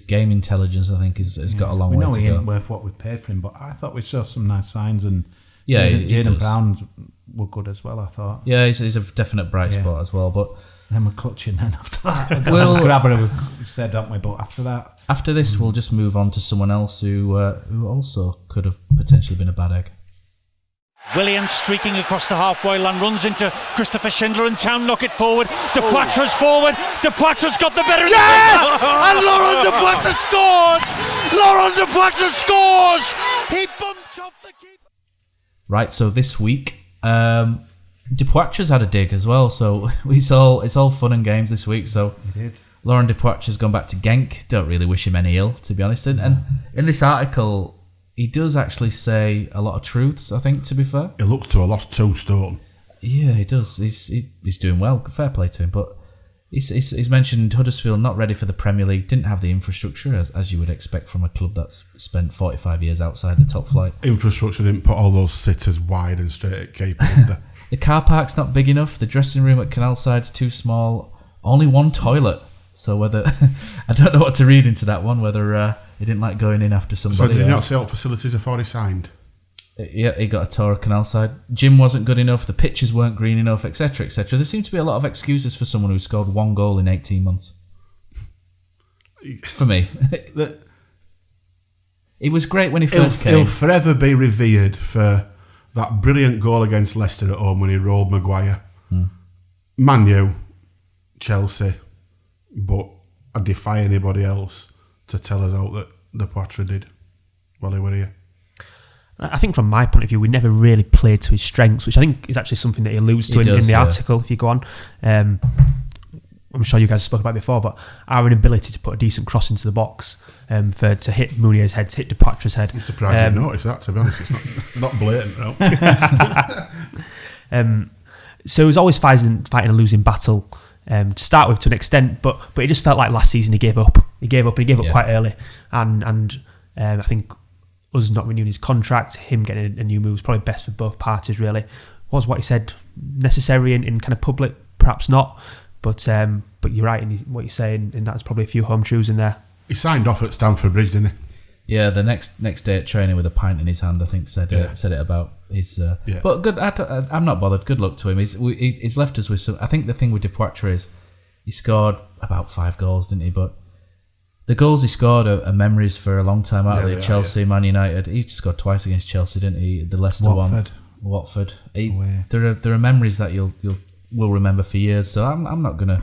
game intelligence, I think, has got a long way to go. We know he ain't worth what we paid for him, but I thought we saw some nice signs, and yeah, Jaden Brown were good as well, I thought. Yeah, he's a definite bright spot as well, but then we're clutching then after that. Grabber, we've said, haven't we? But after this, we'll just move on to someone else who also could have potentially been a bad egg. Williams streaking across the halfway line, runs into Christopher Schindler, and Town knock it forward. De Poitras's forward. De Poitras's got the better. Yeah! And Laurent De Poitras scores! Laurent De Poitras scores! He bumped off the keeper. Right, so this week, De Poitras's had a dig as well. So it's all fun and games this week. So he did. Laurent De Poitras's gone back to Genk. Don't really wish him any ill, to be honest. And in this article, he does actually say a lot of truths, I think, to be fair. He looks to have lost 2 stone. Yeah, he does. He's doing well. Fair play to him. But he's mentioned Huddersfield not ready for the Premier League, didn't have the infrastructure, as you would expect from a club that's spent 45 years outside the top flight. Infrastructure didn't put all those sitters wide and straight at Cape under. The car park's not big enough. The dressing room at Canalside's too small. Only one toilet. So whether... I don't know what to read into that one, whether... he didn't like going in after somebody. So did he not say what facilities have already signed? Yeah, he got a tour of Canalside. Gym wasn't good enough, the pitches weren't green enough, etc., etc. There seems to be a lot of excuses for someone who scored 1 goal in 18 months. For me. It was great when he first came. He'll forever be revered for that brilliant goal against Leicester at home when he rolled Maguire. Man U, Chelsea, but I defy anybody else to tell us out that De Poitras did while he were here. I think from my point of view, we never really played to his strengths, which I think is actually something that he alludes to in the article, if you go on. I'm sure you guys spoke about it before, but our inability to put a decent cross into the box to hit Mounier's head, to hit De Poitras's head. I'm surprised you noticed that, to be honest. It's not blatant, no. So he was always fighting a losing battle to start with, to an extent, but it just felt like last season he gave up. He gave up quite early, and I think us not renewing his contract, him getting a new move was probably best for both parties. Really, was what he said necessary in kind of public? Perhaps not, but you're right in what you're saying. In that, there's probably a few home truths in there. He signed off at Stamford Bridge, didn't he? Yeah, the next day at training with a pint in his hand, I think said it about his. But good. I'm not bothered. Good luck to him. He's left us with some. I think the thing with De Poitras is he scored about 5 goals, didn't he? But the goals he scored are memories for a long time out of Chelsea, Man United. He scored twice against Chelsea, didn't he? The Leicester Watford. There are memories that will remember for years. So I'm not gonna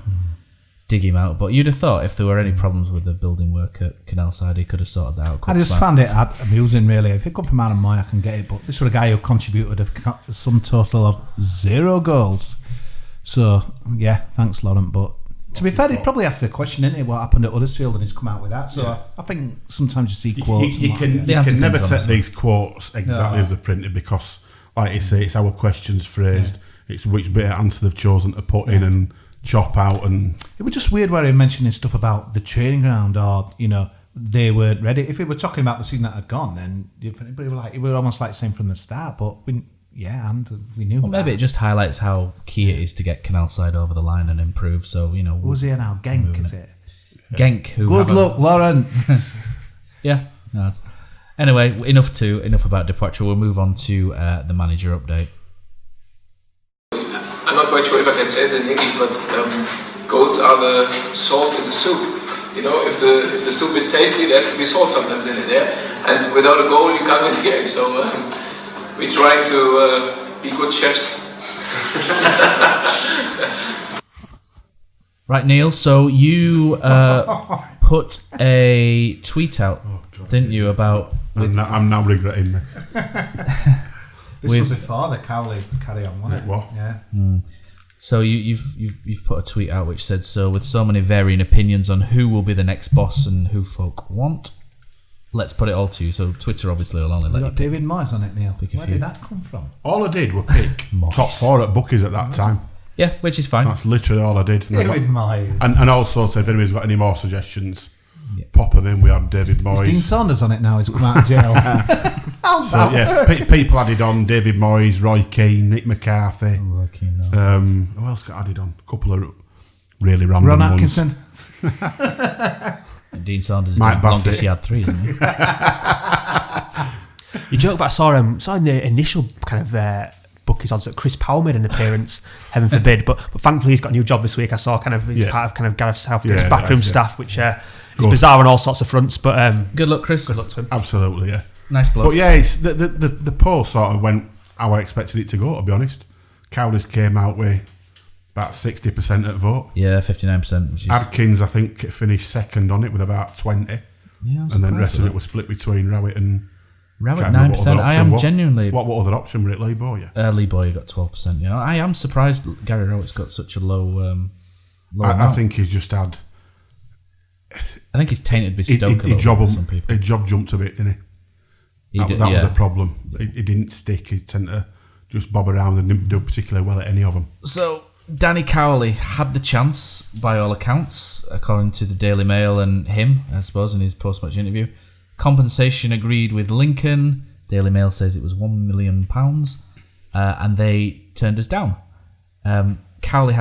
dig him out. But you'd have thought if there were any problems with the building work at Canalside, he could have sorted that out. I just found it amusing, really. If it come from Adam Moy, I can get it. But this was a guy who contributed a sum total of 0 goals. So yeah, thanks, Laurent. But to be fair, he probably asked the question, didn't he, what happened at Huddersfield, and he's come out with that. So I think sometimes you see quotes. You can never take these quotes exactly as they're printed, because, like you say, it's our questions phrased. It's which bit of answer they've chosen to put in and chop out. And it was just weird where he mentioning stuff about the training ground, or they weren't ready. If we were talking about the season that had gone, then it were almost like saying from the start. But we knew. Well, maybe it just highlights how key it is to get Canalside over the line and improve. So who's here now? Genk, is it? Genk. Good luck, Lauren. Yeah. No, anyway, enough about De Poitras. We'll move on to the manager update. I'm not quite sure if I can say it in English, but goals are the salt in the soup. If the soup is tasty, there has to be salt sometimes in it. And without a goal, you can't win the game. So we're trying to be good chefs. Right, Neil. So you put a tweet out, didn't you, about I'm now regretting this. This was before the Cowley carry on, wasn't it? What? Yeah. So you've put a tweet out which said, so with so many varying opinions on who will be the next boss and who folk want, let's put it all to you. So Twitter obviously will only let you got David Moyes on it, Neil. Where did that come from? All I did was pick top 4 at bookies at that time. Yeah, which is fine. That's literally all I did. David Moyes. And also, so if anybody's got any more suggestions, pop them in. We had David Moyes. Is Dean Saunders on it now? He's come out of jail. So yeah, people added on David Moyes, Roy Keane, Nick McCarthy. Who else got added on? A couple of really random Ron ones. Atkinson. Dean Saunders is Mike the longest Bassett. he had 3, isn't he? You joke about saw in the initial kind of bookies odds that Chris Powell made an appearance, heaven forbid, but thankfully he's got a new job this week. I saw kind of he's part of kind of Gareth Southgate's backroom staff, which is bizarre on all sorts of fronts. But good luck, Chris. Good luck to him. Absolutely, yeah. Nice bloke. But yeah, it's the poll sort of went how I expected it to go. To be honest, Cowley's came out with about 60% at vote. Yeah, 59%. Which is... Adkins, I think, finished second on it with about 20. Yeah, and then the rest of it was split between Rowett and... Rowett 9%. I am genuinely... What other option were it? Lee Bowyer? Lee Bowyer got 12%. Yeah, I am surprised Gary Rowett's got such a low I think he's just had... I think he's tainted with Stoke His job jumped a bit, didn't he? That was the problem. He didn't stick. He tended to just bob around and didn't do particularly well at any of them. So... Danny Cowley had the chance, by all accounts, according to the Daily Mail and him, I suppose, in his post-match interview. Compensation agreed with Lincoln. Daily Mail says it was £1 million, and they turned us down. Cowley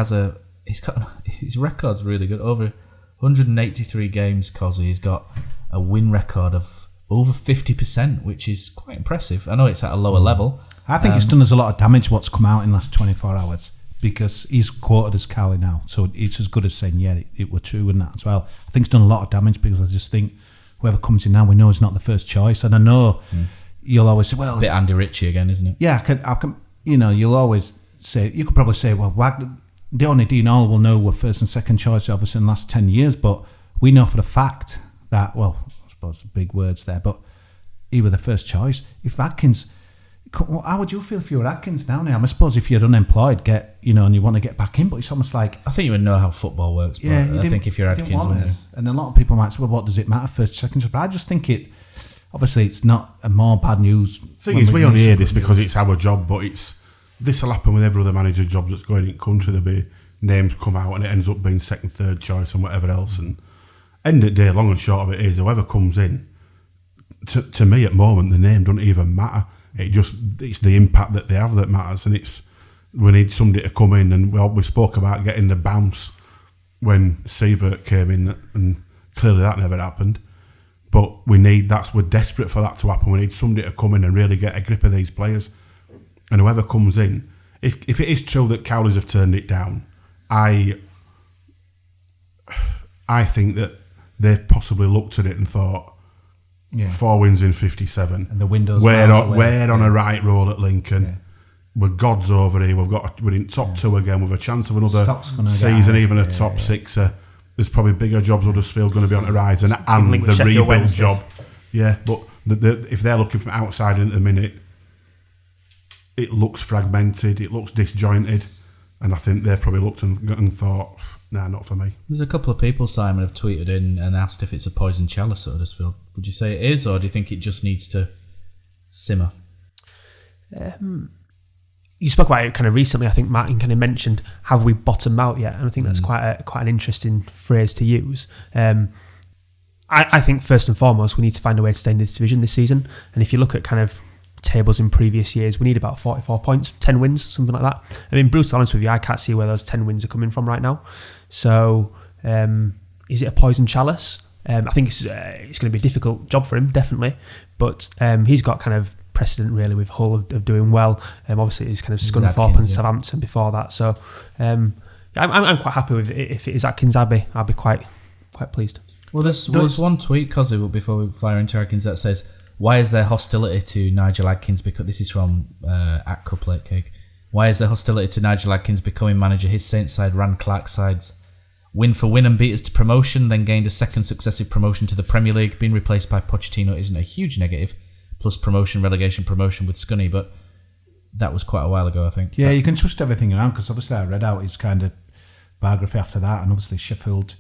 his record's really good. Over 183 games, Cosy. He's got a win record of over 50%, which is quite impressive. I know it's at a lower level. I think it's done us a lot of damage what's come out in the last 24 hours. Because he's quoted as Cowley now, so it's as good as saying, it were true and that as well. I think it's done a lot of damage because I just think whoever comes in now, we know is not the first choice. And I know you'll always say, well... A bit Andy Ritchie again, isn't it? Yeah, I can you'll always say, you could probably say, well, the only Dean Hall will know were first and second choice, obviously, in the last 10 years, but we know for the fact that, well, I suppose big words there, but he were the first choice. If Atkins... How would you feel if you were Atkins now? I suppose if you're unemployed, and you want to get back in, but it's almost like... I think you would know how football works, but I think if you're Atkins, wouldn't you? And a lot of people might say, well, what does it matter, first, second? But I just think obviously it's not a more bad news. The thing is, we only hear this because it's our job, but this will happen with every other manager's job that's going in the country. There'll be names come out and it ends up being second, third choice and whatever else. And end of the day, long and short of it is, whoever comes in, to me at the moment, the name doesn't even matter. It's the impact that they have that matters, and we need somebody to come in, and we spoke about getting the bounce when Sievert came in, and clearly that never happened. But we're desperate for that to happen. We need somebody to come in and really get a grip of these players, and whoever comes in, if it is true that Cowleys have turned it down, I think that they've possibly looked at it and thought. 4 wins in 57, and the windows. We're on a right roll at Lincoln. Yeah. We're gods over here. We're in top 2 again with a chance of another season, even a top 6. There's probably bigger jobs Huddersfield going to be on the horizon, and the rebuild job. Yeah, but if they're looking from outside in at the minute, it looks fragmented. It looks disjointed, and I think they've probably looked and thought, nah, not for me. There's a couple of people, Simon, have tweeted in and asked if it's a poison chalice at Huddersfield. Would you say it is, or do you think it just needs to simmer? You spoke about it kind of recently. I think Martin kind of mentioned, have we bottomed out yet? And I think that's quite an interesting phrase to use. I think first and foremost, we need to find a way to stay in this division this season. And if you look at kind of tables in previous years, we need about 44 points, 10 wins, something like that. I mean, Bruce, to be honest with you, I can't see where those 10 wins are coming from right now. So, is it a poison chalice? I think it's going to be a difficult job for him, definitely. But he's got kind of precedent really with Hull of doing well. Obviously, he's kind of Scunthorpe and Southampton before that. So, I'm quite happy with it. If it is Atkins, I'll be quite pleased. Well, there's one tweet, Cosy, before we fire into Atkins, that says, why is there hostility to Nigel Adkins? Because this is from at Cupplate Cake. Why is there hostility to Nigel Adkins becoming manager? His Saints side ran Clark's sides. Win for win and beat us to promotion, then gained a second successive promotion to the Premier League. Being replaced by Pochettino isn't a huge negative. plus promotion, relegation, promotion with Scunny, but that was quite a while ago, I think. Yeah, you can twist everything around, because obviously I read out his kind of biography after that, and obviously Sheffield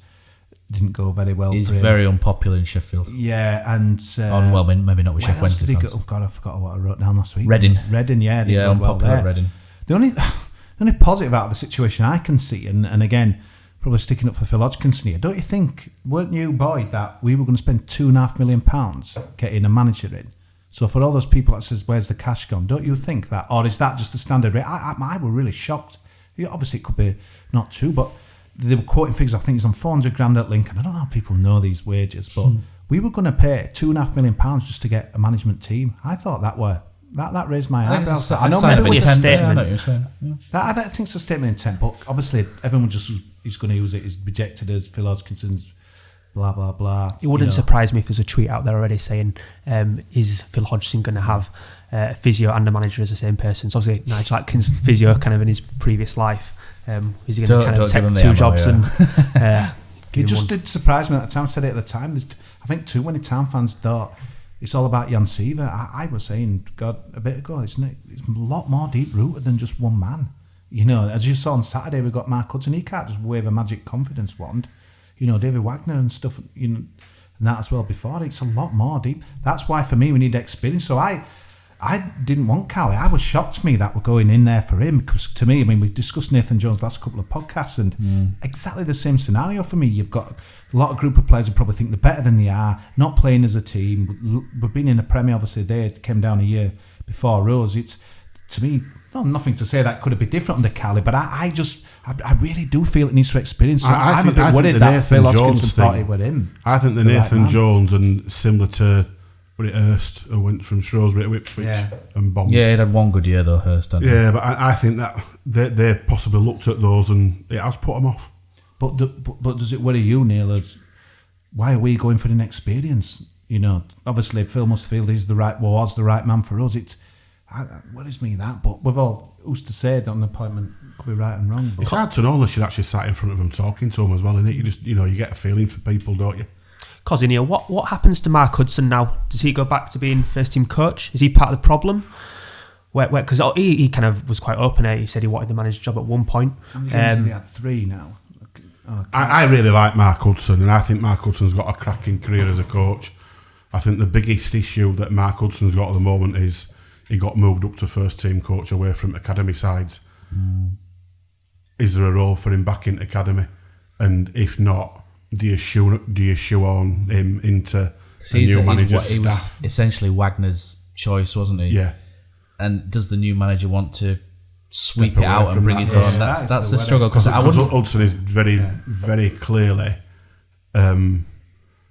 didn't go very well He's for him. very unpopular in Sheffield. Yeah, and... well, maybe not with where Sheffield else did Wednesday he fans. go? Oh, God, I forgot what I wrote down last week. Reading, yeah, they yeah, did well unpopular there. Reading. The only positive out of the situation I can see, and again, probably sticking up for Phil Hodgkinson here, don't you think, weren't you, Boyd, that we were going to spend £2.5 million getting a manager in? So for all those people that says, where's the cash gone? Don't you think that, or is that just the standard rate? I were really shocked. Yeah, obviously, it could be not true, but they were quoting figures. I think it's on 400 grand at Lincoln. I don't know how people know these wages, but we were going to pay £2.5 million just to get a management team. I thought that raised my eyebrows. I know maybe it's a statement. I know what you're saying. Yeah. I think it's a statement intent, but obviously everyone just is going to use it as rejected as Phil Hodgkinson's blah blah blah. It wouldn't surprise me if there's a tweet out there already saying, is Phil Hodgson going to have a physio and a manager as the same person? So obviously Nigel Atkins physio kind of in his previous life. Is he going to kind of take two jobs and it just did surprise me at the time. I said it at the time. I think too many Town fans thought it's all about Jan Seaver. I was saying, God, a bit ago, it's a lot more deep rooted than just one man. You know, as you saw on Saturday, we got Mark Hudson. He can't just wave a magic confidence wand. You know, David Wagner and stuff, you know, and that as well before. It's a lot more deep. That's why for me we need experience. So I didn't want Cowley. I was shocked to me that we're going in there for him, because to me, I mean, we discussed Nathan Jones last couple of podcasts, and exactly the same scenario for me. You've got a lot of group of players who probably think they're better than they are, not playing as a team. We've been in the Premier, obviously they came down a year before us. It's, to me, nothing to say that could have been different under Cowley, but I really do feel it needs for experience. So I'm a bit worried that Phil Hodgkinson thought it was him. I think the Nathan Jones, and similar to Hurst, who went from Shrewsbury to Ipswich and bombed. Yeah, he'd had one good year though, Hurst. Yeah, but I think that they possibly looked at those and it has put them off. But does it worry you, Neil, as why are we going for inexperience? You know, obviously Phil must feel was the right man for us. It worries me that, but we've all, who's to say that an appointment could be right and wrong. But it's hard to know unless you're actually sat in front of them talking to them as well, isn't it? You just, you get a feeling for people, don't you? Cosy, Neil, what happens to Mark Hudson now? Does he go back to being first team coach? Is he part of the problem? Because he kind of was quite open. He said he wanted the manager job at one point. He had 3 now. I really like Mark Hudson, and I think Mark Hudson's got a cracking career as a coach. I think the biggest issue that Mark Hudson's got at the moment is he got moved up to first team coach away from academy sides. Is there a role for him back in academy? And if not, do you shoehorn him into a new manager's staff? He was essentially Wagner's choice, wasn't he? Yeah. And does the new manager want to sweep it out and bring his own? Yeah, that's the struggle. Because Hudson is very, very clearly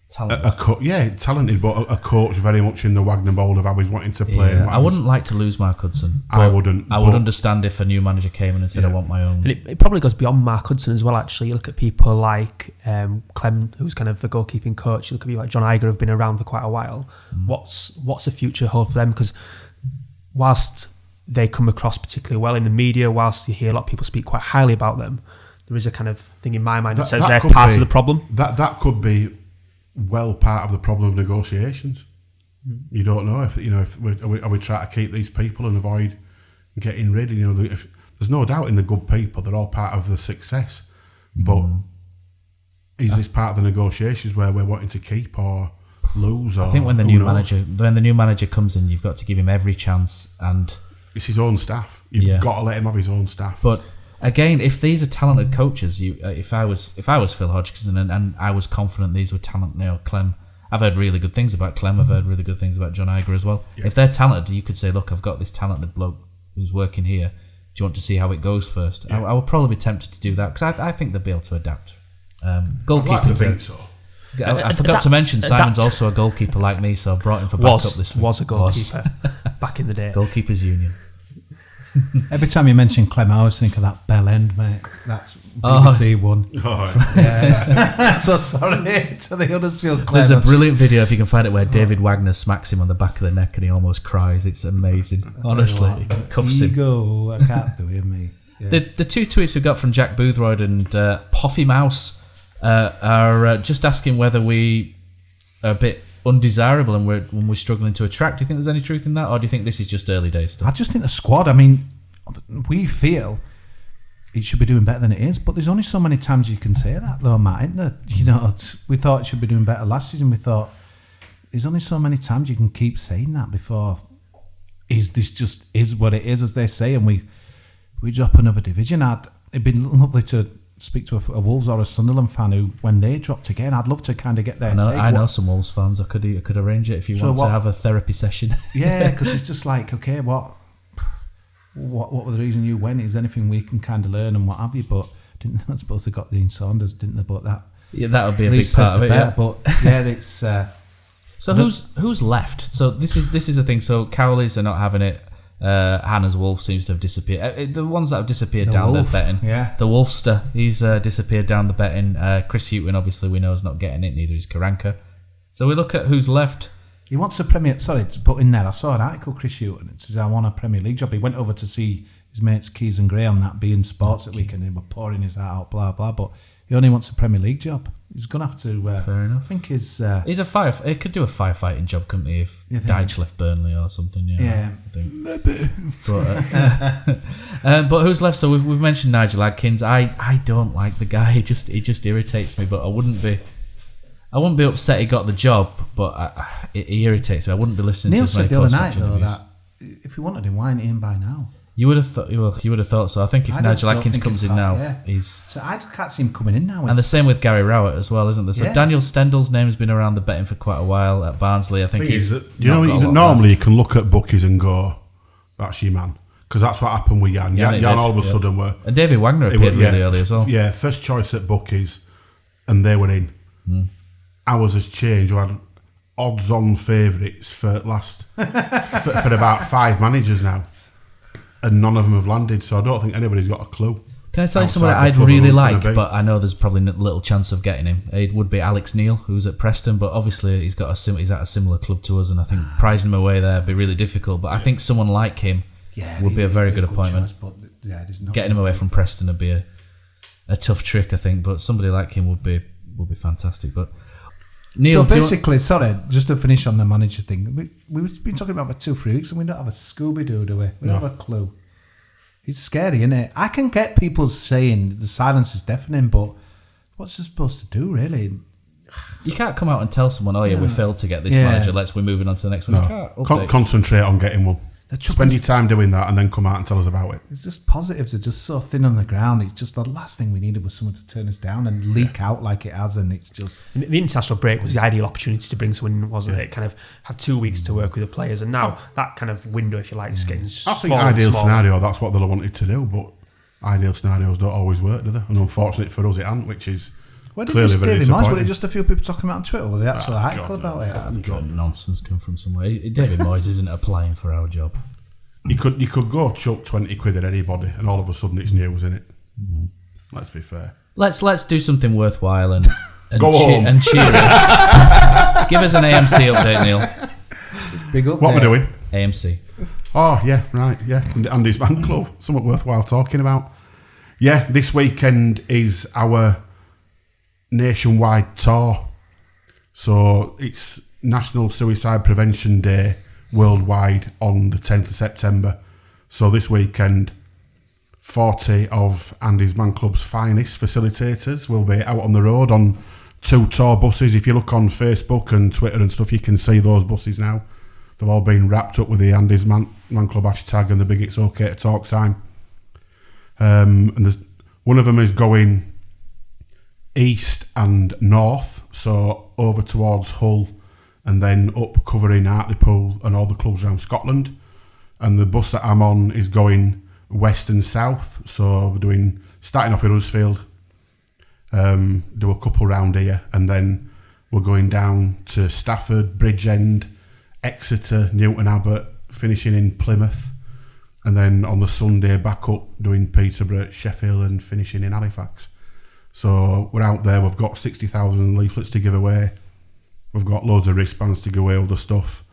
talented. talented, but a coach very much in the Wagner mould of how he's wanting to play. Yeah, I wouldn't like to lose Mark Hudson. I wouldn't. I would understand if a new manager came in and said, I want my own. And it probably goes beyond Mark Hudson as well, actually. You look at people like Clem, who's kind of the goalkeeping coach. You look at people like John Iger, who've been around for quite a while. What's the future hold for them? Because whilst they come across particularly well in the media, whilst you hear a lot of people speak quite highly about them, there is a kind of thing in my mind that says they're part of the problem. That could be well part of the problem of negotiations. You don't know if we try to keep these people and avoid getting rid. If there's no doubt in the good people, they're all part of the success. But is this part of the negotiations where we're wanting to keep or lose? I think when the new manager comes in, you've got to give him every chance, and it's his own staff. You've got to let him have his own staff. But again, if these are talented coaches, if I was Phil Hodgkinson and I was confident these were talented, Clem. I've heard really good things about Clem. I've heard really good things about John Iger as well. Yeah. If they're talented, you could say, look, I've got this talented bloke who's working here. Do you want to see how it goes first? Yeah. I would probably be tempted to do that because I think they'll be able to adapt. Goalkeeper. I'd like to think so. I forgot to mention Simon's also a goalkeeper like me, so I brought him for backup this week. Was a goalkeeper back in the day. Goalkeepers Union. Every time you mention Clem, I always think of that Bell End, mate. That's BBC one. So sorry to the Huddersfield Clem. There's a brilliant video, if you can find it, where David Wagner smacks him on the back of the neck and he almost cries. It's amazing. Honestly, he cuffs him. Go, I can't do it, mate. Yeah. The 2 tweets we got from Jack Boothroyd and Poffy Mouse are just asking whether we are a bit undesirable and we're struggling to attract. Do you think there's any truth in that, or do you think this is just early days stuff? I just think the squad, I mean, we feel it should be doing better than it is, but there's only so many times you can say that though, Matt, isn't there? You know, we thought it should be doing better last season. We thought there's only so many times you can keep saying that before this just is what it is, as they say, and we drop another division. It'd be lovely to speak to a Wolves or a Sunderland fan who, when they dropped again, I'd love to kind of get their take. I know some Wolves fans. I could arrange it if you want to have a therapy session. Yeah, because it's just like, okay, what were the reason you went? Is there anything we can kind of learn and what have you? But I suppose they got Dean Saunders, didn't they? But that that would be a big part of it. Yeah. But yeah, it's. So who's left? So this is a thing. So Cowley's are not having it. Hannah's Wolf seems to have disappeared. The ones that have disappeared down the betting. Yeah. The Wolfster, he's disappeared down the betting. Chris Hughton, obviously, we know is not getting it. Neither is Karanka. So we look at who's left. He wants a Premier... Sorry, to put in there, I saw an article, Chris Hughton. It says, I want a Premier League job. He went over to see his mates Keys and Gray on that beIN Sports that weekend. They were pouring his heart out, blah, blah. But he only wants a Premier League job. He's going to have to... Fair enough. I think he's he could do a firefighting job, couldn't he, if Dyche left Burnley or something. Yeah. I think. Maybe. But who's left? So we've mentioned Nigel Adkins. I don't like the guy. He just irritates me, but I wouldn't be upset he got the job, but it irritates me. I wouldn't be listening Neil to as many said the other night, post-match though, interviews. that if you wanted him, why ain't he in by now? You would have thought. Well, you would have thought so. I think if Nigel Adkins comes in now, he's. So I can't see him coming in now. And the same with Gary Rowett as well, isn't there? So Daniel Stendel's name has been around the betting for quite a while at Barnsley. I think he's. Normally you can look at bookies and go, "That's your man," because that's what happened with Jan. Jan all of a sudden were. And David Wagner appeared really early as well. Yeah, first choice at bookies, and they were in. Ours has changed. We had odds-on favourites for for about 5 managers now. And none of them have landed, so I don't think anybody's got a clue. Can I tell you someone I'd really like, but I know there's probably little chance of getting him? It would be Alex Neil, who's at Preston, but obviously he's at a similar club to us, and I think prizing him away there would be really difficult. But I think someone like him would be a very good appointment. Choice, getting him away from Preston would be a tough trick, I think, but somebody like him would be fantastic. But Neil, so basically, sorry, just to finish on the manager thing, we've been talking about it for 2-3 weeks and we don't have a Scooby-Doo, do we? We don't have a clue. It's scary, isn't it? I can get people saying the silence is deafening, but what's it supposed to do, really? You can't come out and tell someone, we failed to get this manager, we're moving on to the next one. No. Concentrate on getting one. Spend your time doing that and then come out and tell us about it. It's just positives are just so thin on the ground. It's just the last thing we needed was someone to turn us down and leak out like it has, and it's just... The international break was the ideal opportunity to bring someone in, wasn't it? Kind of have 2 weeks to work with the players, and now that kind of window, if you like, is getting smaller. I think ideal scenario, that's what they'll have wanted to do, but ideal scenarios don't always work, do they? And unfortunately for us it hasn't, which is... Where did you just David Moyes? Were it just a few people talking about on Twitter? Was the actual article about it? Nonsense come from somewhere. David Moyes isn't applying for our job. You could go chuck 20 quid at anybody, and all of a sudden it's news, isn't it? Let's be fair. Let's do something worthwhile and go home and cheer. Give us an AMC update, Neil. Big up. What we're doing? AMC. Oh yeah, right, yeah. Andy's Man Club. Something worthwhile talking about. Yeah, this weekend is our nationwide tour. So it's National Suicide Prevention Day worldwide on the 10th of September. So this weekend, 40 of Andy's Man Club's finest facilitators will be out on the road on 2 tour buses. If you look on Facebook and Twitter and stuff, you can see those buses now. They've all been wrapped up with the Andy's Man Club hashtag and the big It's OK to Talk sign. And one of them is going east and north, so over towards Hull, and then up covering Hartlepool and all the clubs around Scotland. And the bus that I'm on is going west and south, so we're starting off in Huddersfield, do a couple round here, and then we're going down to Stafford, Bridgend, Exeter, Newton Abbot, finishing in Plymouth, and then on the Sunday back up doing Peterborough, Sheffield, and finishing in Halifax. So we're out there, we've got 60,000 leaflets to give away. We've got loads of wristbands to give away, other stuff.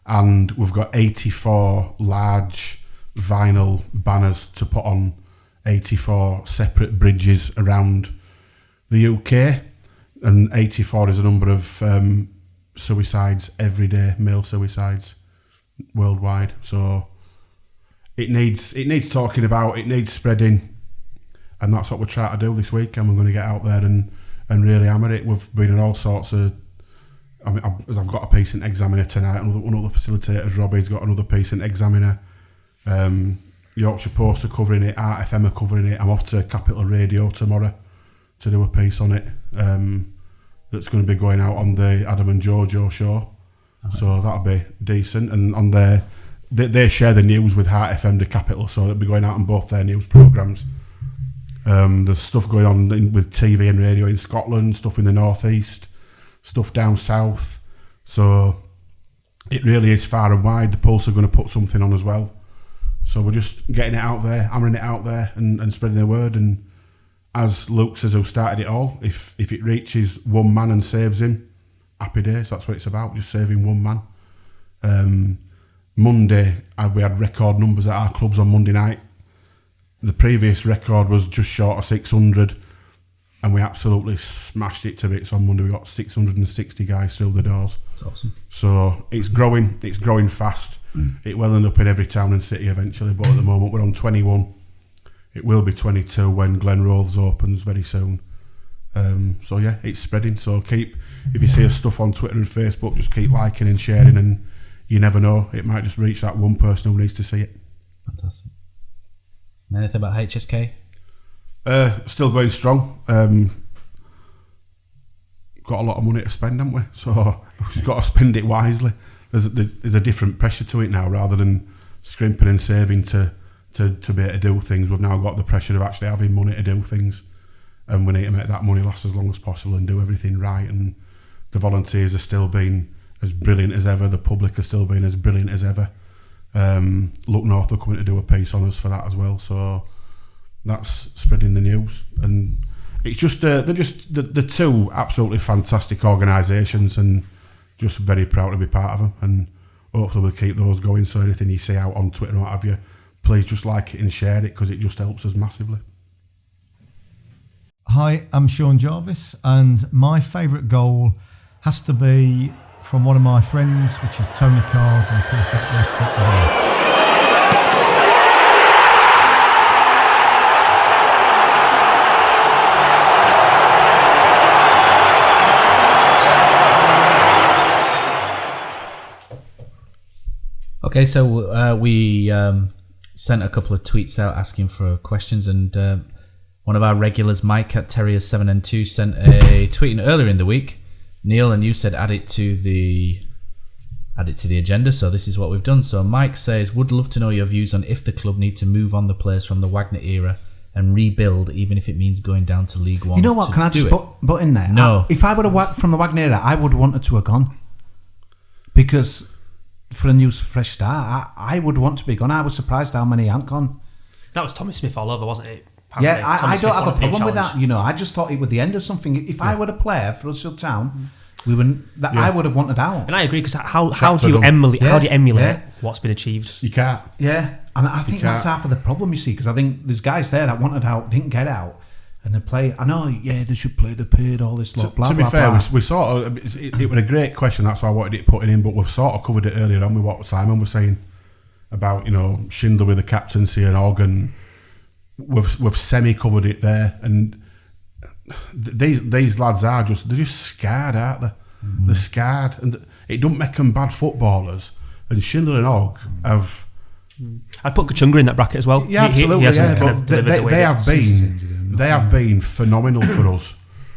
And we've got 84 large vinyl banners to put on 84 separate bridges around the UK. And 84 is a number of suicides every day, male suicides worldwide. So it needs talking about, it needs spreading, and that's what we're trying to do this week. And we're going to get out there and really hammer it. We've been in all sorts of. I mean, I've got a piece in Examiner tonight. One of the facilitators, Robbie's got another piece in Examiner. Yorkshire Post are covering it. Art FM are covering it. I'm off to Capital Radio tomorrow to do a piece on it. That's going to be going out on the Adam and Jojo show. Okay. So that'll be decent. And on their, they share the news with Heart FM to Capital, so it'll be going out on both their news programmes. There's stuff going on with TV and radio in Scotland, stuff in the northeast, stuff down south. So it really is far and wide. The Pulse are going to put something on as well. So we're just getting it out there, hammering it out there and spreading the word. And as Luke says, who started it all, if it reaches one man and saves him, happy days. That's what it's about, just saving one man. Monday, we had record numbers at our clubs on Monday night. The previous record was just short of 600, and we absolutely smashed it to bits on Monday. We got 660 guys through the doors. That's awesome. So it's growing fast. It will end up in every town and city eventually, but at the moment we're on 21. It will be 22 when Glenrothes opens very soon. So yeah, it's spreading. So if you see us stuff on Twitter and Facebook, just keep liking and sharing, and you never know, it might just reach that one person who needs to see it. Fantastic. Anything about HSK? Still going strong. Got a lot of money to spend, haven't we? So we've got to spend it wisely. There's a different pressure to it now, rather than scrimping and saving to be able to do things. We've now got the pressure of actually having money to do things, and we need to make that money last as long as possible and do everything right. And the volunteers are still being as brilliant as ever. The public are still being as brilliant as ever. Look North are coming to do a piece on us for that as well. So that's spreading the news, and it's just they're just the two absolutely fantastic organisations, and just very proud to be part of them. And hopefully we'll keep those going. So anything you see out on Twitter and what have you, please just like it and share it, because it just helps us massively. Hi, I'm Sean Jarvis, and my favourite goal has to be from one of my friends, which is Tony Cars, and of course that left foot volley. Okay, so we sent a couple of tweets out asking for questions, and one of our regulars, Mike at Terrier7N2, sent a tweet in earlier in the week. Neil, and you said add it to the agenda, so this is what we've done. So Mike says, would love to know your views on if the club need to move on the players from the Wagner era and rebuild, even if it means going down to League One. You know what? Can I just put in there? No. If I would have from the Wagner era, I would have wanted to have gone, because for a new fresh start, I would want to be gone. I was surprised how many hadn't gone. That was Tommy Smith all over, wasn't it? Apparently. Yeah, I don't have a problem with that. You know, I just thought it was the end of something. If I were a player for Huddersfield Town, I would have wanted out. And I agree, because how do you emulate what's been achieved? You can't. Yeah, and I think that's half of the problem, you see, because I think there's guys there that wanted out, didn't get out, and they play. I know, they should play the paid, all this lot. To be fair, we sort of it was a great question. That's why I wanted it put in, but we've sort of covered it earlier on with what Simon was saying about Schindler with the captaincy and Ogg. We've semi covered it there, and these lads are they're just scarred, aren't they? Mm-hmm. They're scarred, and it don't make them bad footballers. And Schindler and Ogg have. I'd put Kachunga in that bracket as well. Yeah, absolutely. But they have been phenomenal for us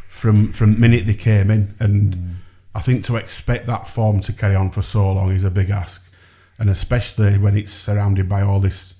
from minute they came in, and I think to expect that form to carry on for so long is a big ask, and especially when it's surrounded by all this.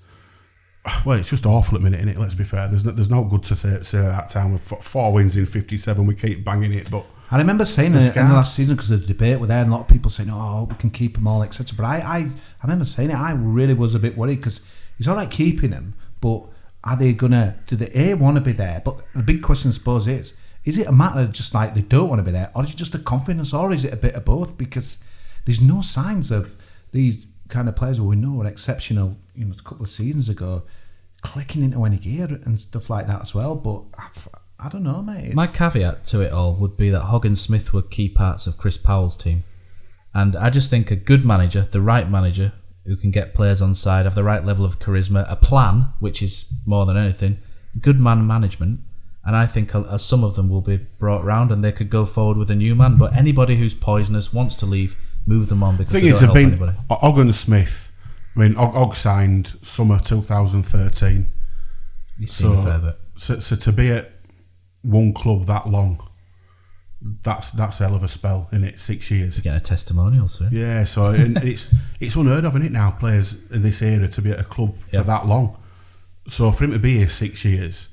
Well, it's just awful at the minute, isn't it? Let's be fair. There's no good to say at that time. With 4 wins in 57, we keep banging it. But I remember saying in the last season, because the debate was there, and a lot of people saying, "Oh, we can keep them all," etc. But I remember saying it. I really was a bit worried, because it's all right keeping them, but are they gonna? Do they want to be there? But the big question, I suppose, is it a matter of just like they don't want to be there, or is it just a confidence, or is it a bit of both? Because there's no signs of these kind of players who we know are exceptional, a couple of seasons ago, clicking into any gear and stuff like that as well. But I don't know, mate. My caveat to it all would be that Hogg and Smith were key parts of Chris Powell's team. And I just think a good manager, the right manager, who can get players on side, have the right level of charisma, a plan, which is more than anything, good man management, and I think some of them will be brought round and they could go forward with a new man. But anybody who's poisonous, wants to leave, move them on, because they don't help anybody. Ogg and Smith, I mean, Ogg signed summer 2013. He's seen a fair bit. So to be at one club that long, that's a hell of a spell, isn't it? 6 years. You're getting a testimonial soon. Yeah, so it's unheard of, isn't it, now, players in this era to be at a club for that long. So for him to be here 6 years,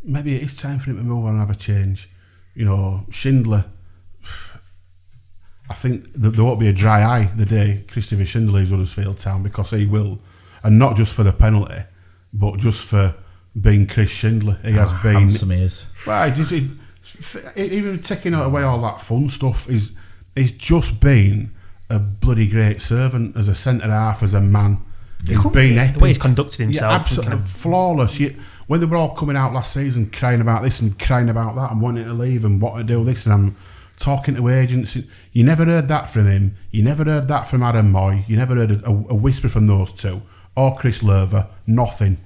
maybe it's time for him to move on and have a change. You know, Schindler, I think there won't be a dry eye the day Christopher Schindler leaves Huddersfield Town, because he will, and not just for the penalty, but just for being Chris Schindler. He has been handsome he is. Well, even taking away all that fun stuff, he's just been a bloody great servant as a centre half, as a man. He's been epic. The way he's conducted himself, absolutely flawless. When they were all coming out last season crying about this and crying about that and wanting to leave and wanting to do this, and I'm talking to agents, you never heard that from him. You never heard that from Adam Moy. You never heard a whisper from those two or Chris Lerver. Nothing.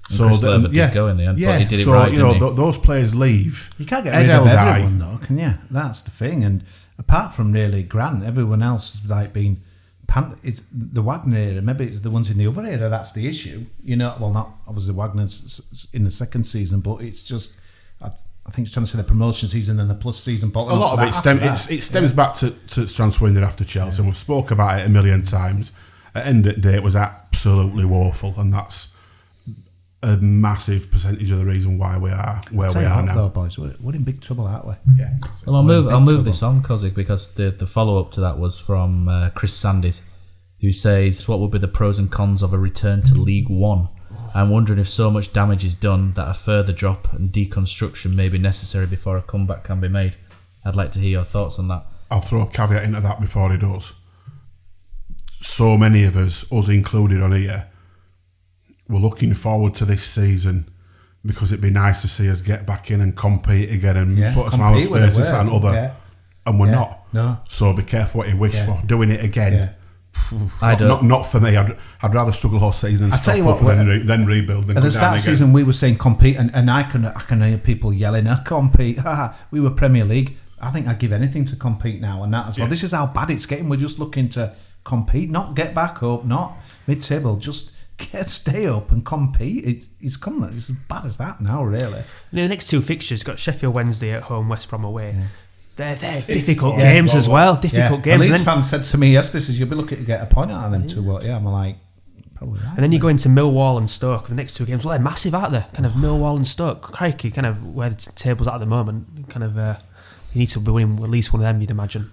So Chris Lerver did go in the end, but he did it so, right. You know, those players leave. You can't get rid of everyone, though, can you? That's the thing. And apart from really Grant, everyone else has like been. It's the Wagner era. Maybe it's the ones in the other era. That's the issue. You know, well, not obviously Wagner's in the second season, but it's just. I think it's trying to say the promotion season and the plus season. A lot of it stems back to transfer window after Chelsea. We've spoke about it a million times. At the end of the day, it was absolutely woeful, and that's a massive percentage of the reason why we are where we are now. Though, boys, we're in big trouble, aren't we? Yeah. Well, I'll move this on, Kozik, because the follow up to that was from Chris Sandys, who says, "What would be the pros and cons of a return to League One? I'm wondering if so much damage is done that a further drop and deconstruction may be necessary before a comeback can be made." I'd like to hear your thoughts on that. I'll throw a caveat into that before he does. So many of us included on here, we're looking forward to this season because it'd be nice to see us get back in and compete again and put a smile on our faces and other, and we're not. No. So be careful what you wish for. Doing it again. Yeah. I don't. Not for me. I'd rather struggle all season and stop up then rebuild. At the start of the season, we were saying compete, and I can hear people yelling, compete. We were Premier League. I think I'd give anything to compete now, and that as well. This is how bad it's getting. We're just looking to compete, not get back up, not mid-table, just stay up and compete. It's come. It's as bad as that now, really. The next two fixtures got Sheffield Wednesday at home, West Brom away. Yeah. They're difficult games as well. Difficult games. The Leeds fan said to me, "Yes, you'll be lucky to get a point out of them two." Well, I'm like, probably right. And then you go into Millwall and Stoke. The next two games, well, they're massive, aren't they? Kind of Millwall and Stoke. Crikey, kind of where the table's at the moment. Kind of, you need to be winning at least one of them, you'd imagine.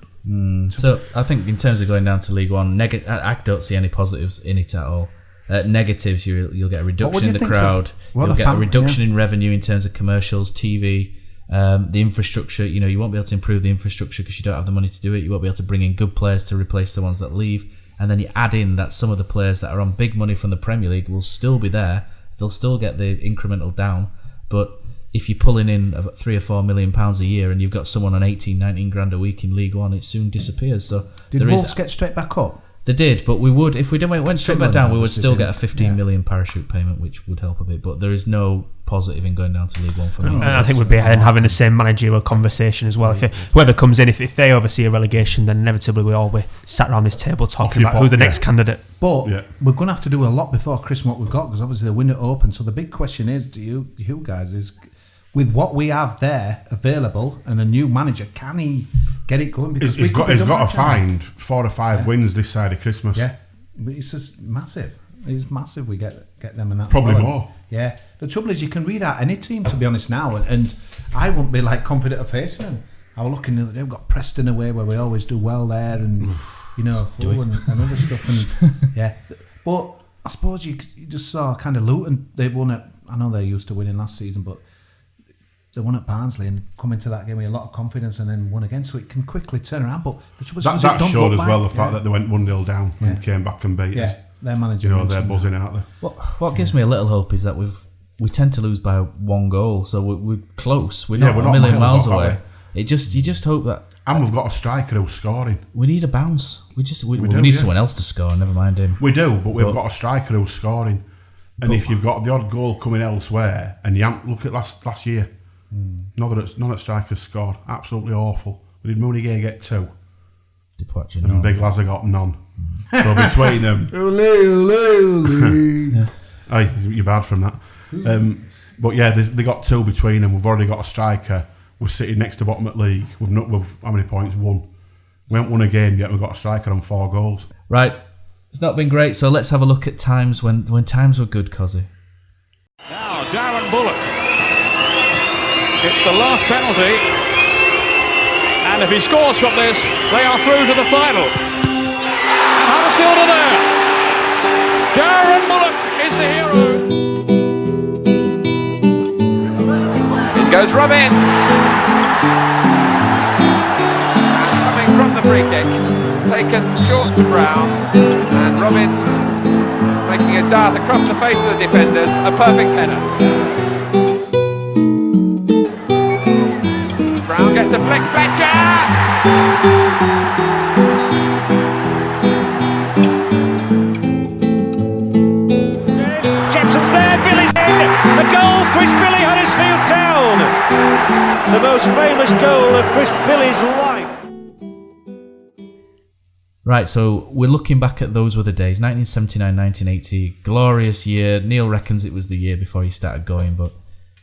So I think in terms of going down to League One, I don't see any positives in it at all. Negatives, you'll get a reduction in the crowd. You'll get a reduction in revenue in terms of commercials, TV. The infrastructure, you won't be able to improve the infrastructure because you don't have the money to do it. You won't be able to bring in good players to replace the ones that leave. And then you add in that some of the players that are on big money from the Premier League will still be there. They'll still get the incremental down. But if you're pulling in about £3 or £4 million a year and you've got someone on 18, 19 grand a week in League One, it soon disappears. So did Wolves get straight back up? They did, but we would, if we went straight back down, we would still get a 15 million parachute payment, which would help a bit. But there is no positive in going down to League One for me. And I think we'd be having the same managerial conversation as well. If whoever comes in, if they oversee a relegation, then inevitably we'll all be sat around this table talking about who's the next candidate. But we're going to have to do a lot before Christmas what we've got, because obviously the window open. So the big question is, to you guys, is with what we have there available and a new manager, can he get it going? Because he's got to find 4 or 5 wins this side of Christmas. Yeah, but it's just massive. It's massive. We get them, and that's probably more. Yeah, the trouble is you can read out any team, to be honest now, and I wouldn't be like confident of facing them. I was looking the other day. We've got Preston away where we always do well there, and and other stuff, and But I suppose you just saw kind of Luton. They won it. I know they're used to winning last season, but they won at Barnsley and come into that game with a lot of confidence and then won again, so it can quickly turn around. But the trouble is that showed as well the fact that they went 1-0 down and came back and beat us. Their manager, they're buzzing out there. What gives me a little hope is that we tend to lose by 1 goal, so we're close. We're not a million miles away. You just hope that And we've got a striker who's scoring. We need a bounce. We need someone else to score. Never mind him. We do, but we've got a striker who's scoring. And if you've got the odd goal coming elsewhere, and look at last year, none at strikers scored. Absolutely awful. We did Mooney get 2, and Big Lazar got none. So between them, hey, you're bad from that. But yeah, they got 2 between them. We've already got a striker. We're sitting next to bottom at league. We've how many points? 1. We haven't won a game yet. We've got a striker on 4 goals. Right. It's not been great, so let's have a look at times when times were good, Cozzy. Now, Darren Bullock. It's the last penalty. And if he scores from this, they are through to the final. And Huddersfield are there. Darren Bullock is the hero. In goes Robbins. And coming from the free kick, taken short to Brown, and Robbins making a dart across the face of the defenders, a perfect header. Brown gets a flick, Fletcher! Jepson's there, Billy's in. The goal, Chris Billy, Huddersfield Town. The most famous goal of Chris Billy's life. Right, so we're looking back at those were the days. 1979, 1980, glorious year. Neil reckons it was the year before he started going, but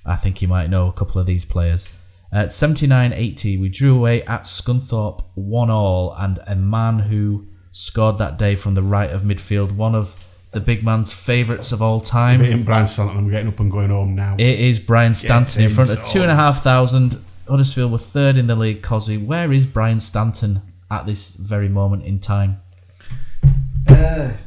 I think he might know a couple of these players. At 79-80, we drew away at Scunthorpe 1-1, and a man who scored that day from the right of midfield, one of the big man's favourites of all time. It ain't Brian Stanton. I'm getting up and going home now. It is Brian Stanton in front of 2,500. Huddersfield were third in the league. Cozzy, where is Brian Stanton at this very moment in time?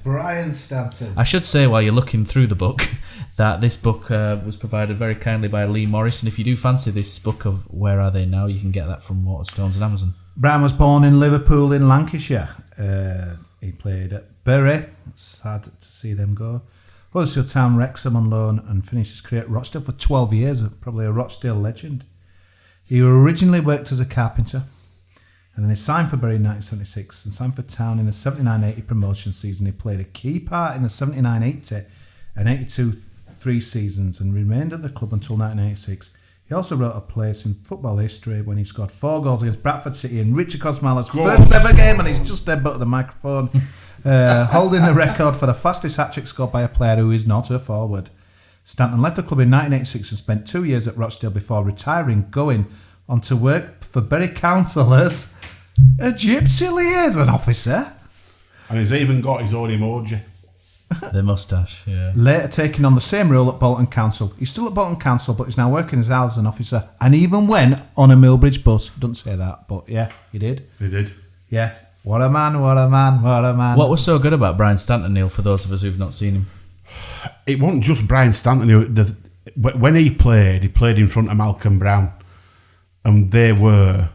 Brian Stanton. I should say, while you're looking through the book, that this book was provided very kindly by Lee Morris, and if you do fancy this book of Where Are They Now, you can get that from Waterstones and Amazon. Brian was born in Liverpool in Lancashire. He played at Bury. Sad to see them go. Huddersfield Town, Wrexham on loan, and finished his career at Rochdale for 12 years, probably a Rochdale legend. He originally worked as a carpenter, and then he signed for Bury in 1976 and signed for Town in the 79-80 promotion season. He played a key part in the 79-80 and 82-3 seasons and remained at the club until 1986. He also wrote a place in football history when he scored 4 goals against Bradford City in Richard Kosmala's first ever game, and he's just headbutted the microphone, holding the record for the fastest hat-trick scored by a player who is not a forward. Stanton left the club in 1986 and spent 2 years at Rochdale before retiring, going on to work for Bury Council as a gypsy liaison officer. And he's even got his own emoji. The moustache, yeah. Later taking on the same role at Bolton Council. He's still at Bolton Council, but he's now working as a housing officer, and even went on a Millbridge bus. Don't say that, but yeah, he did. He did. Yeah. What a man, what a man, what a man. What was so good about Brian Stanton, Neil, for those of us who've not seen him? It wasn't just Brian Stanton. When he played in front of Malcolm Brown, and they were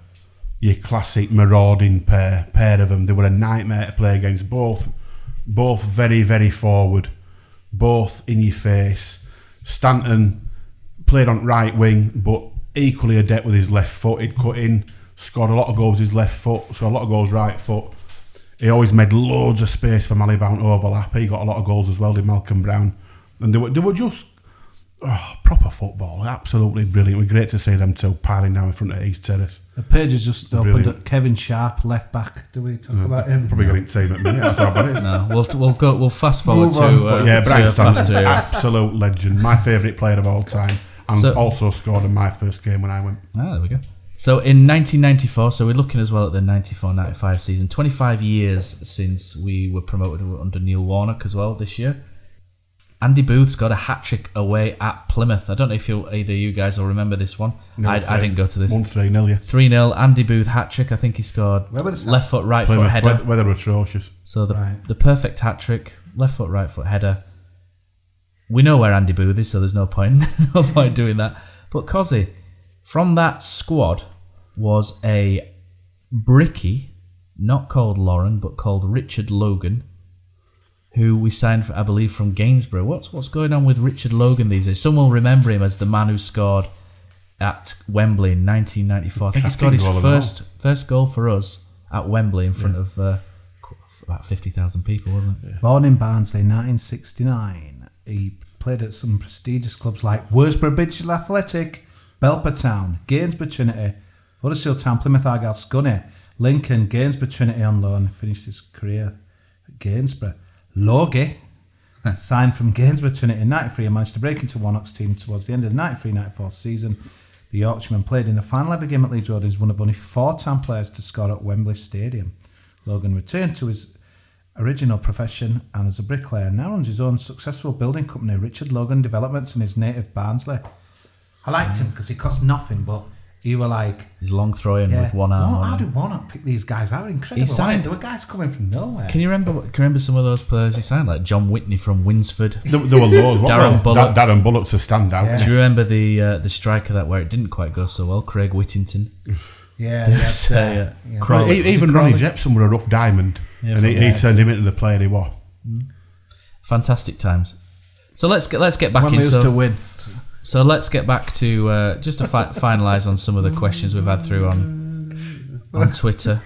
your classic marauding pair of them. They were a nightmare to play against. Both very, very forward, both in your face. Stanton played on right wing, but equally adept with his left foot. He'd cut in, scored a lot of goals with his left foot, scored a lot of goals right foot. He always made loads of space for Malibount to overlap. He got a lot of goals as well, did Malcolm Brown. And they were just proper football. Absolutely brilliant. It was great to see them two piling down in front of East Terrace. The page has just opened at Kevin Sharp, left back. Do we talk about him? Probably got it team at me. That's how bad it is. No, we'll fast forward Brian Stanton, absolute legend. My favourite player of all time, and also scored in my first game when I went. There we go. So in 1994, so we're looking as well at the 94-95 season. 25 years since we were promoted under Neil Warnock as well this year. Andy Booth's got a hat-trick away at Plymouth. I don't know if either you guys will remember this one. I didn't go to this. 1-3 nil, yeah. 3-0, Andy Booth hat-trick. I think he scored left foot, right Plymouth, foot header. Weather atrocious. So the perfect hat-trick, left foot, right foot header. We know where Andy Booth is, so there's no point doing that. But Cozzy, from that squad was a brickie, not called Lauren, but called Richard Logan, who we signed, I believe, from Gainsborough. What's going on with Richard Logan these days? Some will remember him as the man who scored at Wembley in 1994. I think he scored his first goal for us at Wembley in front of about 50,000 people, wasn't it? Born in Barnsley in 1969, he played at some prestigious clubs like Worsborough Digital Athletic, Belper Town, Gainsborough Trinity, Huddersfield Town, Plymouth Argyle, Scunny, Lincoln, Gainsborough Trinity on loan. Finished his career at Gainsborough. Logie signed from Gainsborough Trinity in 93 and managed to break into Warnock's team towards the end of the 93-94 season. The Yorkshireman played in the final ever game at Leeds Road and is one of only 4 town players to score at Wembley Stadium. Logan returned to his original profession and as a bricklayer now runs his own successful building company, Richard Logan Developments, in his native Barnsley. I liked him because he cost nothing, but he were like... He's long throwing with one arm. How do Warnock pick these guys out? Incredible. There were guys coming from nowhere. Can you remember some of those players he signed, like John Whitney from Winsford? There were loads. Darren Bullock's a standout. Yeah. Do you remember the striker that where it didn't quite go so well, Craig Whittington? Even Ronnie Jepson were a rough diamond, and he turned him into the player he was. Fantastic times. So let's get back when we used to win. So let's get back to just to finalise on some of the questions we've had through on Twitter.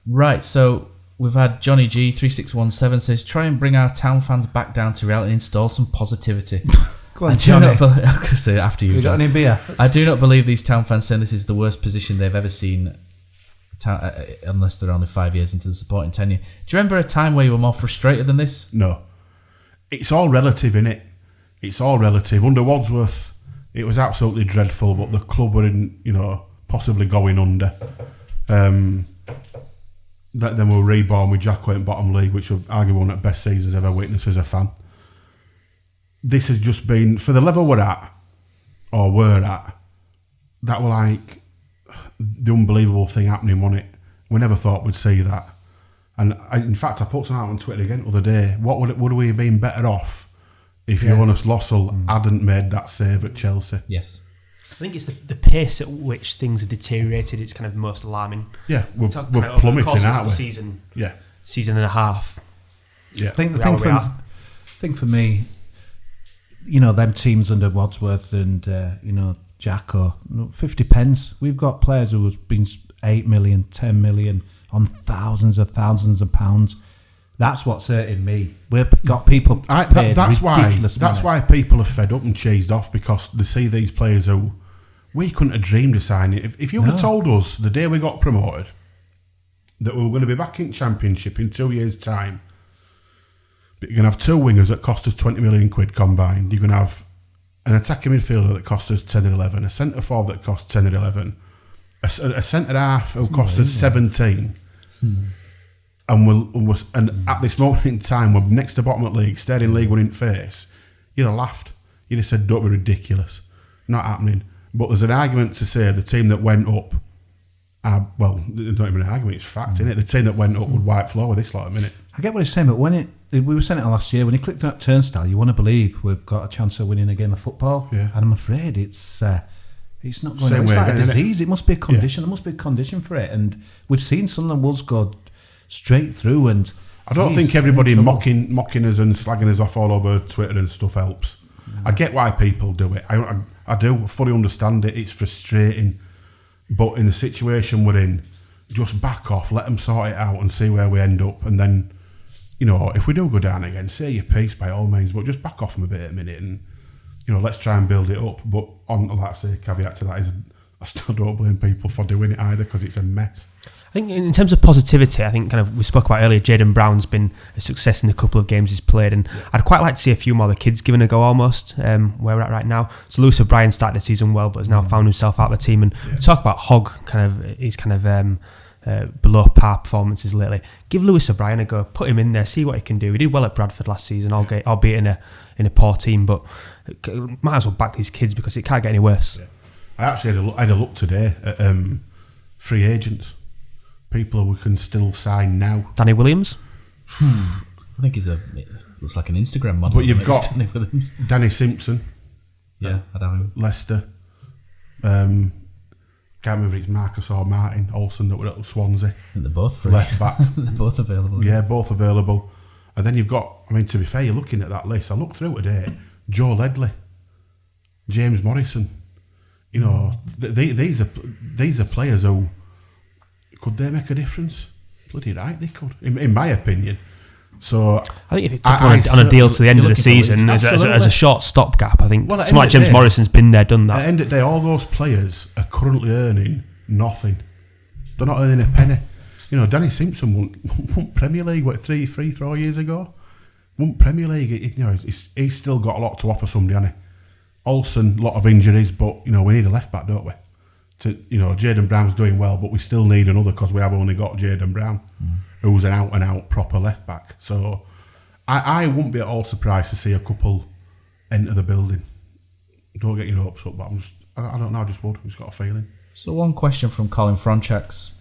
Right, so we've had Johnny G 3617 says, try and bring our town fans back down to reality and install some positivity. Go on, Johnny. Say after you. You got any beer? I do not believe these town fans saying this is the worst position they've ever seen, unless they're only 5 years into the supporting tenure. Do you remember a time where you were more frustrated than this? No. It's all relative, innit? It's all relative. Under Wadsworth, it was absolutely dreadful, but the club were possibly going under. Then we were reborn with Jacko in bottom league, which was arguably one of the best seasons I've ever witnessed as a fan. This has just been, for the level we're at, that were like the unbelievable thing happening, wasn't it? We never thought we'd see that. And in fact, I put something out on Twitter again the other day. Would we have been better off if Jonas Lossell hadn't made that save at Chelsea? Yes. I think it's the pace at which things have deteriorated. It's kind of most alarming. Yeah, we're plummeting, aren't we? Season and a half. Yeah. I think for me, them teams under Wadsworth and Jacko, 50 pence. We've got players who have been 8 million, 10 million on thousands of pounds. That's what's hurting me. We've got people paid ridiculous money. That's why people are fed up and cheesed off, because they see these players who we couldn't have dreamed of signing. If you would have told us the day we got promoted that we were going to be back in Championship in 2 years' time, but you're going to have 2 wingers that cost us 20 million quid combined, you're going to have an attacking midfielder that costs us 10 or 11, a centre forward that costs 10 or 11, a centre half who costs us 17. And at this moment in time, we're next to bottom of the league, staring League One in face, you'd have laughed. You'd have said, don't be ridiculous. Not happening. But there's an argument to say the team that went up, well, not even an argument, it's fact, isn't it? The team that went up would wipe floor with this lot a minute. I get what he's saying, but when we were saying it last year, when he clicked on that turnstile, you want to believe we've got a chance of winning a game of football. Yeah. And I'm afraid it's not going to. It's like a disease. It must be a condition. There must be a condition for it. And we've seen Sunderland Wolves go straight through, and I don't think everybody mocking us and slagging us off all over Twitter and stuff helps. I get why people do it. I do fully understand it. It's frustrating, but in the situation we're in, just back off, let them sort it out and see where we end up, and then if we do go down again, say your piece by all means, but just back off them a bit a minute, and let's try and build it up. But like I say, caveat to that is I still don't blame people for doing it either, because it's a mess. I think in terms of positivity, I think we spoke about earlier, Jayden Brown's been a success in the couple of games he's played, and I'd quite like to see a few more of the kids given a go almost, where we're at right now. So Lewis O'Brien started the season well, but has now found himself out of the team, and talk about Hogg, he's below par performances lately. Give Lewis O'Brien a go, put him in there, see what he can do. He did well at Bradford last season, albeit in a poor team, but might as well back these kids because it can't get any worse. I actually had a look today at free agents. People we can still sign now. Danny Williams? I think looks like an Instagram model. But you've got Danny Williams. Danny Simpson. Yeah, I'd have him. Leicester. Can't remember if it's Marcus or Martin Olsen that were at Swansea. I think they're both free. Left back. They're both available. Yeah, both available. And then you've got, to be fair, you're looking at that list. I looked through today. Joe Ledley. James Morrison. You know, these are players who could they make a difference? Bloody right, they could, in my opinion. So I think if it took on a deal to the end of the season as a short stopgap, I think someone like James Morrison's been there, done that. At the end of the day, all those players are currently earning nothing. They're not earning a penny. You know, Danny Simpson won Premier League 4 years ago. Won Premier League. You know, he's still got a lot to offer somebody, hasn't he? Olsen, a lot of injuries, but you know we need a left back, don't we? Jayden Brown's doing well, but we still need another because we have only got Jayden Brown, who's an out and out proper left back. So I wouldn't be at all surprised to see a couple enter the building. Don't get your hopes up, but I don't know. I just would. I've just got a feeling. So one question from Colin Fronchak's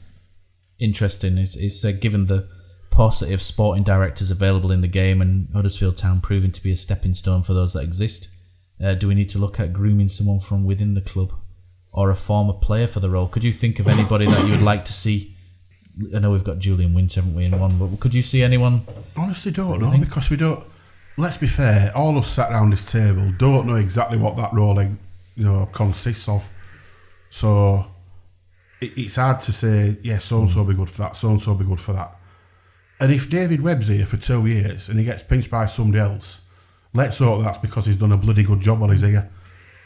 interesting is given the paucity of sporting directors available in the game and Huddersfield Town proving to be a stepping stone for those that exist, do we need to look at grooming someone from within the club or a former player for the role? Could you think of anybody that you would like to see? I know we've got Julian Winter, haven't we, in one, but could you see anyone? Honestly, don't know, because we don't. Let's be fair, all of us sat around this table don't know exactly what that role consists of. So it's hard to say, yeah, so-and-so will be good for that, so-and-so will be good for that. And if David Webb's here for 2 years and he gets pinched by somebody else, let's hope that's because he's done a bloody good job while he's here.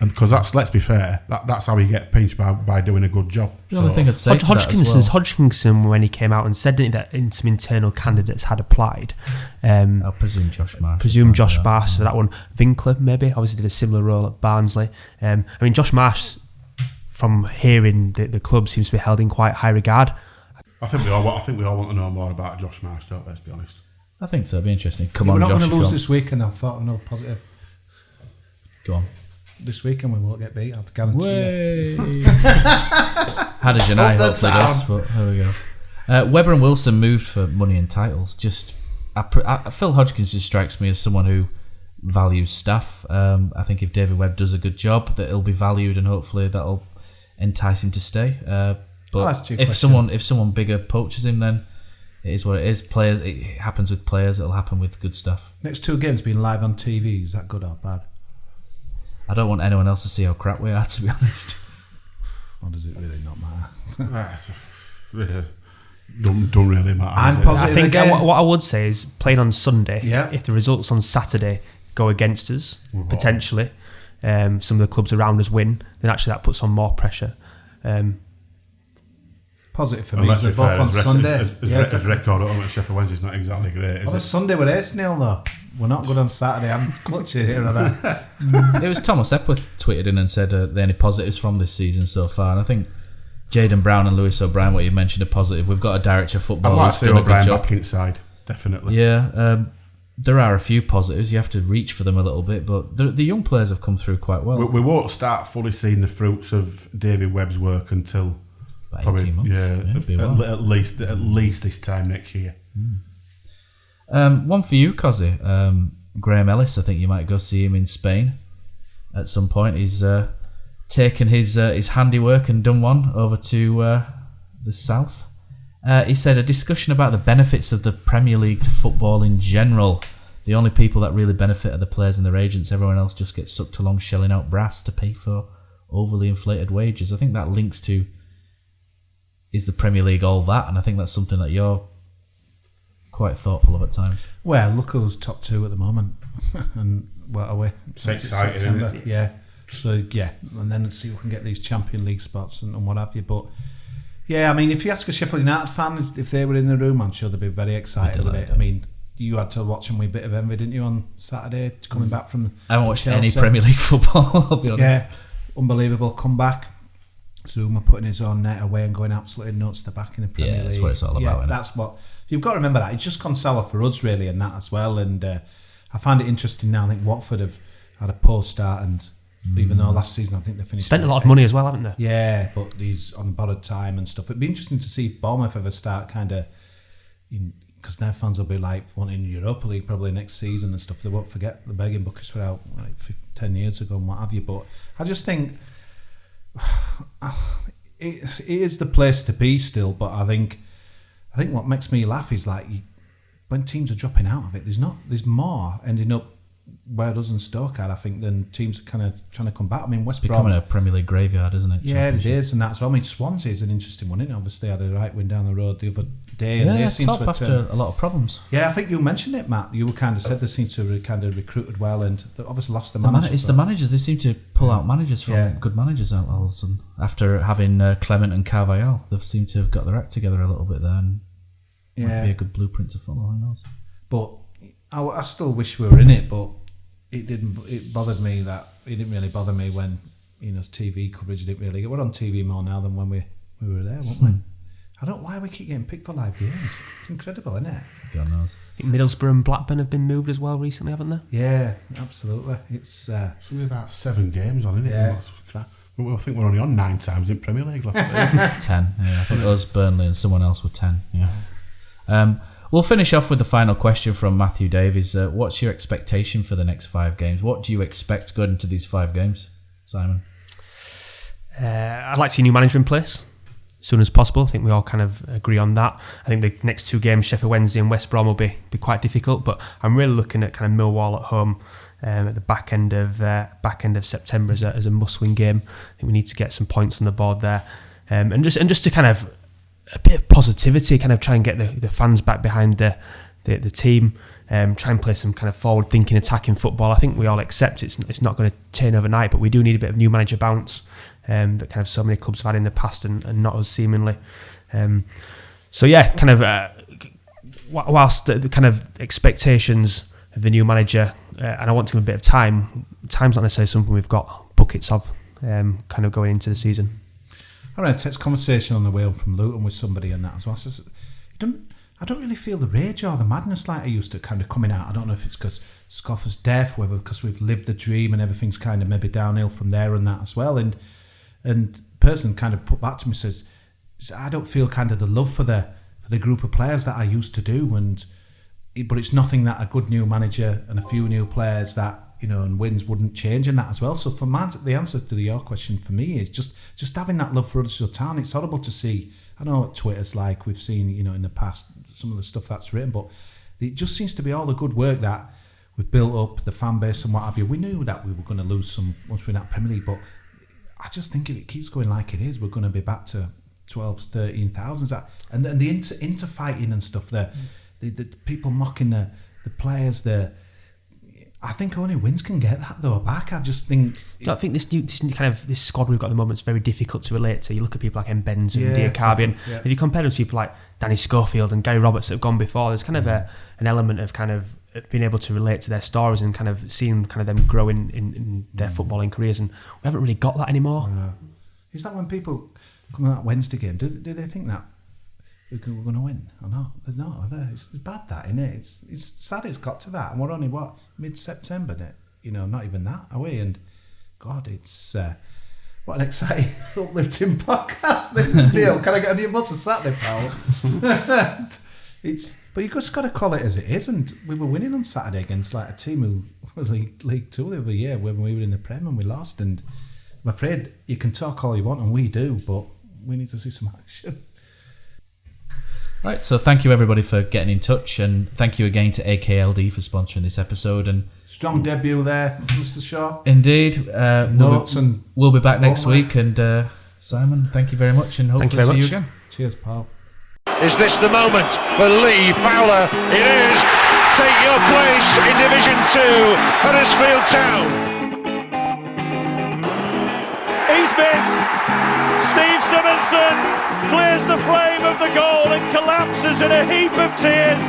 And because let's be fair, that's how he get pinched by doing a good job. The only thing I'd say to that as well. Hodgkinson, when he came out and said that some internal candidates had applied. I presume Josh Marsh. For that one. Winkler, maybe, obviously did a similar role at Barnsley. I mean, Josh Marsh, from hearing the club, seems to be held in quite high regard. I think we all want to know more about Josh Marsh, don't we, let's be honest. I think so, it'd be interesting. Come on, Josh. We're not going to lose this weekend, I thought, no positive. Go on. This weekend we won't get beat, I'll guarantee you. Had a Janai, hopefully does, but there we go. Webber and Wilson moved for money and titles. Phil Hodgkins just strikes me as someone who values staff. I think if David Webb does a good job, that he'll be valued and hopefully that'll entice him to stay. But if someone bigger poaches him, then it is what it is. It happens with players. It'll happen with good stuff. Next 2 games being live on TV, is that good or bad? I don't want anyone else to see how crap we are, to be honest. Or does it really not matter? Don't really matter. I'm positive. I think what I would say is playing on Sunday. Yeah. If the results on Saturday go against us, potentially, some of the clubs around us win, then actually that puts on more pressure. Positive for me is they're both on Sunday. His record at Sheffield Wednesday's not exactly great. On Sunday we're 8-0 though. We're not good on Saturday. I'm clutching here and there. It was Thomas Epworth tweeted in and said the only positives from this season so far, and I think Jayden Brown and Lewis O'Brien, what you mentioned, are positive. We've got a director of football. I'd like who's to see done a O'Brien good job. back inside, definitely. Yeah, there are a few positives. You have to reach for them a little bit, but the young players have come through quite well. We won't start fully seeing the fruits of David Webb's work until about 18 months. At least this time next year. One for you, Cozzy. Graham Ellis, I think you might go see him in Spain at some point. He's taken his handiwork and done one over to the south. He said a discussion about the benefits of the Premier League to football in general. The only people that really benefit are the players and their agents. Everyone else just gets sucked along shelling out brass to pay for overly inflated wages. I think that links to, is the Premier League all that? And I think that's something that you're quite thoughtful of at times. Well, look who's top 2 at the moment. And what are we? It's exciting, isn't it? Yeah. So, yeah. And then see if we can get these Champions League spots and what have you. But, yeah, I mean, if you ask a Sheffield United fan if they were in the room, I'm sure they'd be very excited with it. I mean, you had to watch them with a bit of envy, didn't you, on Saturday, coming back from I haven't watched any Premier League football, I'll be honest. Yeah. Unbelievable comeback. Zuma putting his own net away and going absolutely nuts. The back in the Premier League. Yeah, that's what it's all about. That's what you've got to remember. That it's just gone sour for us really, and that as well. And I find it interesting now. I think Watford have had a poor start, and even though last season I think they finished spent a lot of money as well, haven't they? Yeah, but these on borrowed time and stuff. It'd be interesting to see if Bournemouth ever start kind of, because their fans will be like wanting Europa League probably next season and stuff. They won't forget the begging buckets were out like 10 years ago and what have you. But I just think. It is the place to be still, but I think what makes me laugh is like when teams are dropping out of it, there's more ending up where us and Stoke are, I think, then teams are kind of trying to come back. I mean, West Brom... It's becoming a Premier League graveyard, isn't it? Yeah, it is, and that's... I mean, Swansea is an interesting one, isn't it? Obviously, they had a right win down the road the other day, and they seem to have after a lot of problems. Yeah, I think you mentioned it, Matt. You kind of said they seem to have kind of recruited well, and they obviously lost the manager. It's the managers. They seem to pull out managers from good managers out all of a sudden. After having Clement and Carvajal, they seem to have got their act together a little bit there, and might be a good blueprint to follow. Who knows? But I still wish we were in it, but it didn't. It bothered me that it didn't really bother me when TV coverage didn't really. We're on TV more now than when we were there, weren't we? I don't know why we keep getting picked for live games. It's incredible, isn't it? God knows. I think Middlesbrough and Blackburn have been moved as well recently, haven't they? Yeah, absolutely. It's something about 7 games on, isn't it? Yeah. I think we're only on 9 times in Premier League last season. 10. Yeah, I think us, Burnley, and someone else were 10. Yeah. We'll finish off with the final question from Matthew Davies. What's your expectation for the next 5 games? What do you expect going into these 5 games, Simon? I'd like to see a new manager in place as soon as possible. I think we all kind of agree on that. I think the next 2 games, Sheffield Wednesday and West Brom, will be quite difficult, but I'm really looking at kind of Millwall at home at the back end of September as a must-win game. I think we need to get some points on the board there, and just to kind of a bit of positivity, kind of try and get the fans back behind the team. Try and play some kind of forward-thinking, attacking football. I think we all accept it's not going to turn overnight, but we do need a bit of new manager bounce that kind of so many clubs have had in the past and not us seemingly. So yeah, kind of whilst the kind of expectations of the new manager, and I want to give him a bit of time. Time's not necessarily something we've got buckets of, kind of going into the season. I had a text conversation on the way home from Luton with somebody and that as well. I don't really feel the rage or the madness like I used to kind of coming out. I don't know if it's because Scoffer's deaf, whether because we've lived the dream and everything's kind of maybe downhill from there and that as well. And person kind of put back to me, says, I don't feel kind of the love for the group of players that I used to do. But it's nothing that a good new manager and a few new players that, and wins wouldn't change in that as well. So the answer to your question for me is just having that love for Huddersfield Town. It's horrible to see. I know what Twitter's like. We've seen, in the past, some of the stuff that's written, but it just seems to be all the good work that we've built up, the fan base and what have you. We knew that we were going to lose some once we're in that Premier League, but I just think if it keeps going like it is, we're going to be back to 12s, 13,000s. And then the inter-fighting and stuff, the people mocking the players, I think only wins can get that though back. I just think. I think this squad we've got at the moment is very difficult to relate to. You look at people like Benz and Diakabi, and if you compare them to people like Danny Schofield and Gary Roberts that have gone before, there's kind of an element of kind of being able to relate to their stories and kind of seeing kind of them grow in their footballing careers, and we haven't really got that anymore. Is that when people come on that Wednesday game, do they think that we're going to win or not? They're not, are they? It's bad, that, isn't it? It's sad it's got to that, and we're only mid-September, not even that, are we? And God, it's what an exciting uplifting podcast this is. Neil, can I get a new bus on Saturday, pal? But you just got to call it as it is, and we were winning on Saturday against like a team who were League 2 the other year when we were in the Prem and we lost, and I'm afraid you can talk all you want, and we do, but we need to see some action. Right, so thank you everybody for getting in touch, and thank you again to AKLD for sponsoring this episode. And strong debut there, Mr. Shaw. Indeed. We'll be back next week, and Simon, thank you very much, and hopefully see you again. Cheers, pal. Is this the moment for Lee Fowler? It is. Take your place in Division 2, Huddersfield Town. He's missed. Steve Simonson clears the flame of the goal and collapses in a heap of tears.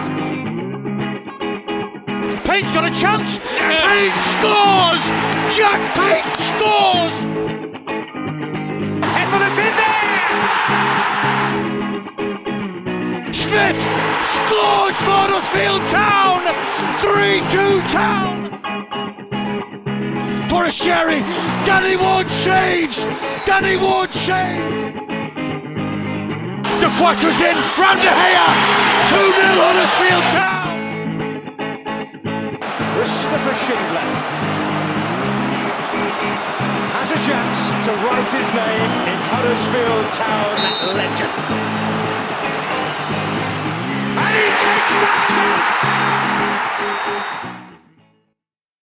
Pate's got a chance. Pate scores! Jack Pate scores! Headman is in there! Smith scores for Huddersfield Town! 3-2 Town! Forestieri, Danny Ward saves! Danny Ward saves! De Quattro's in, round De Gea! 2-0 Huddersfield Town! Christopher Schindler has a chance to write his name in Huddersfield Town legend.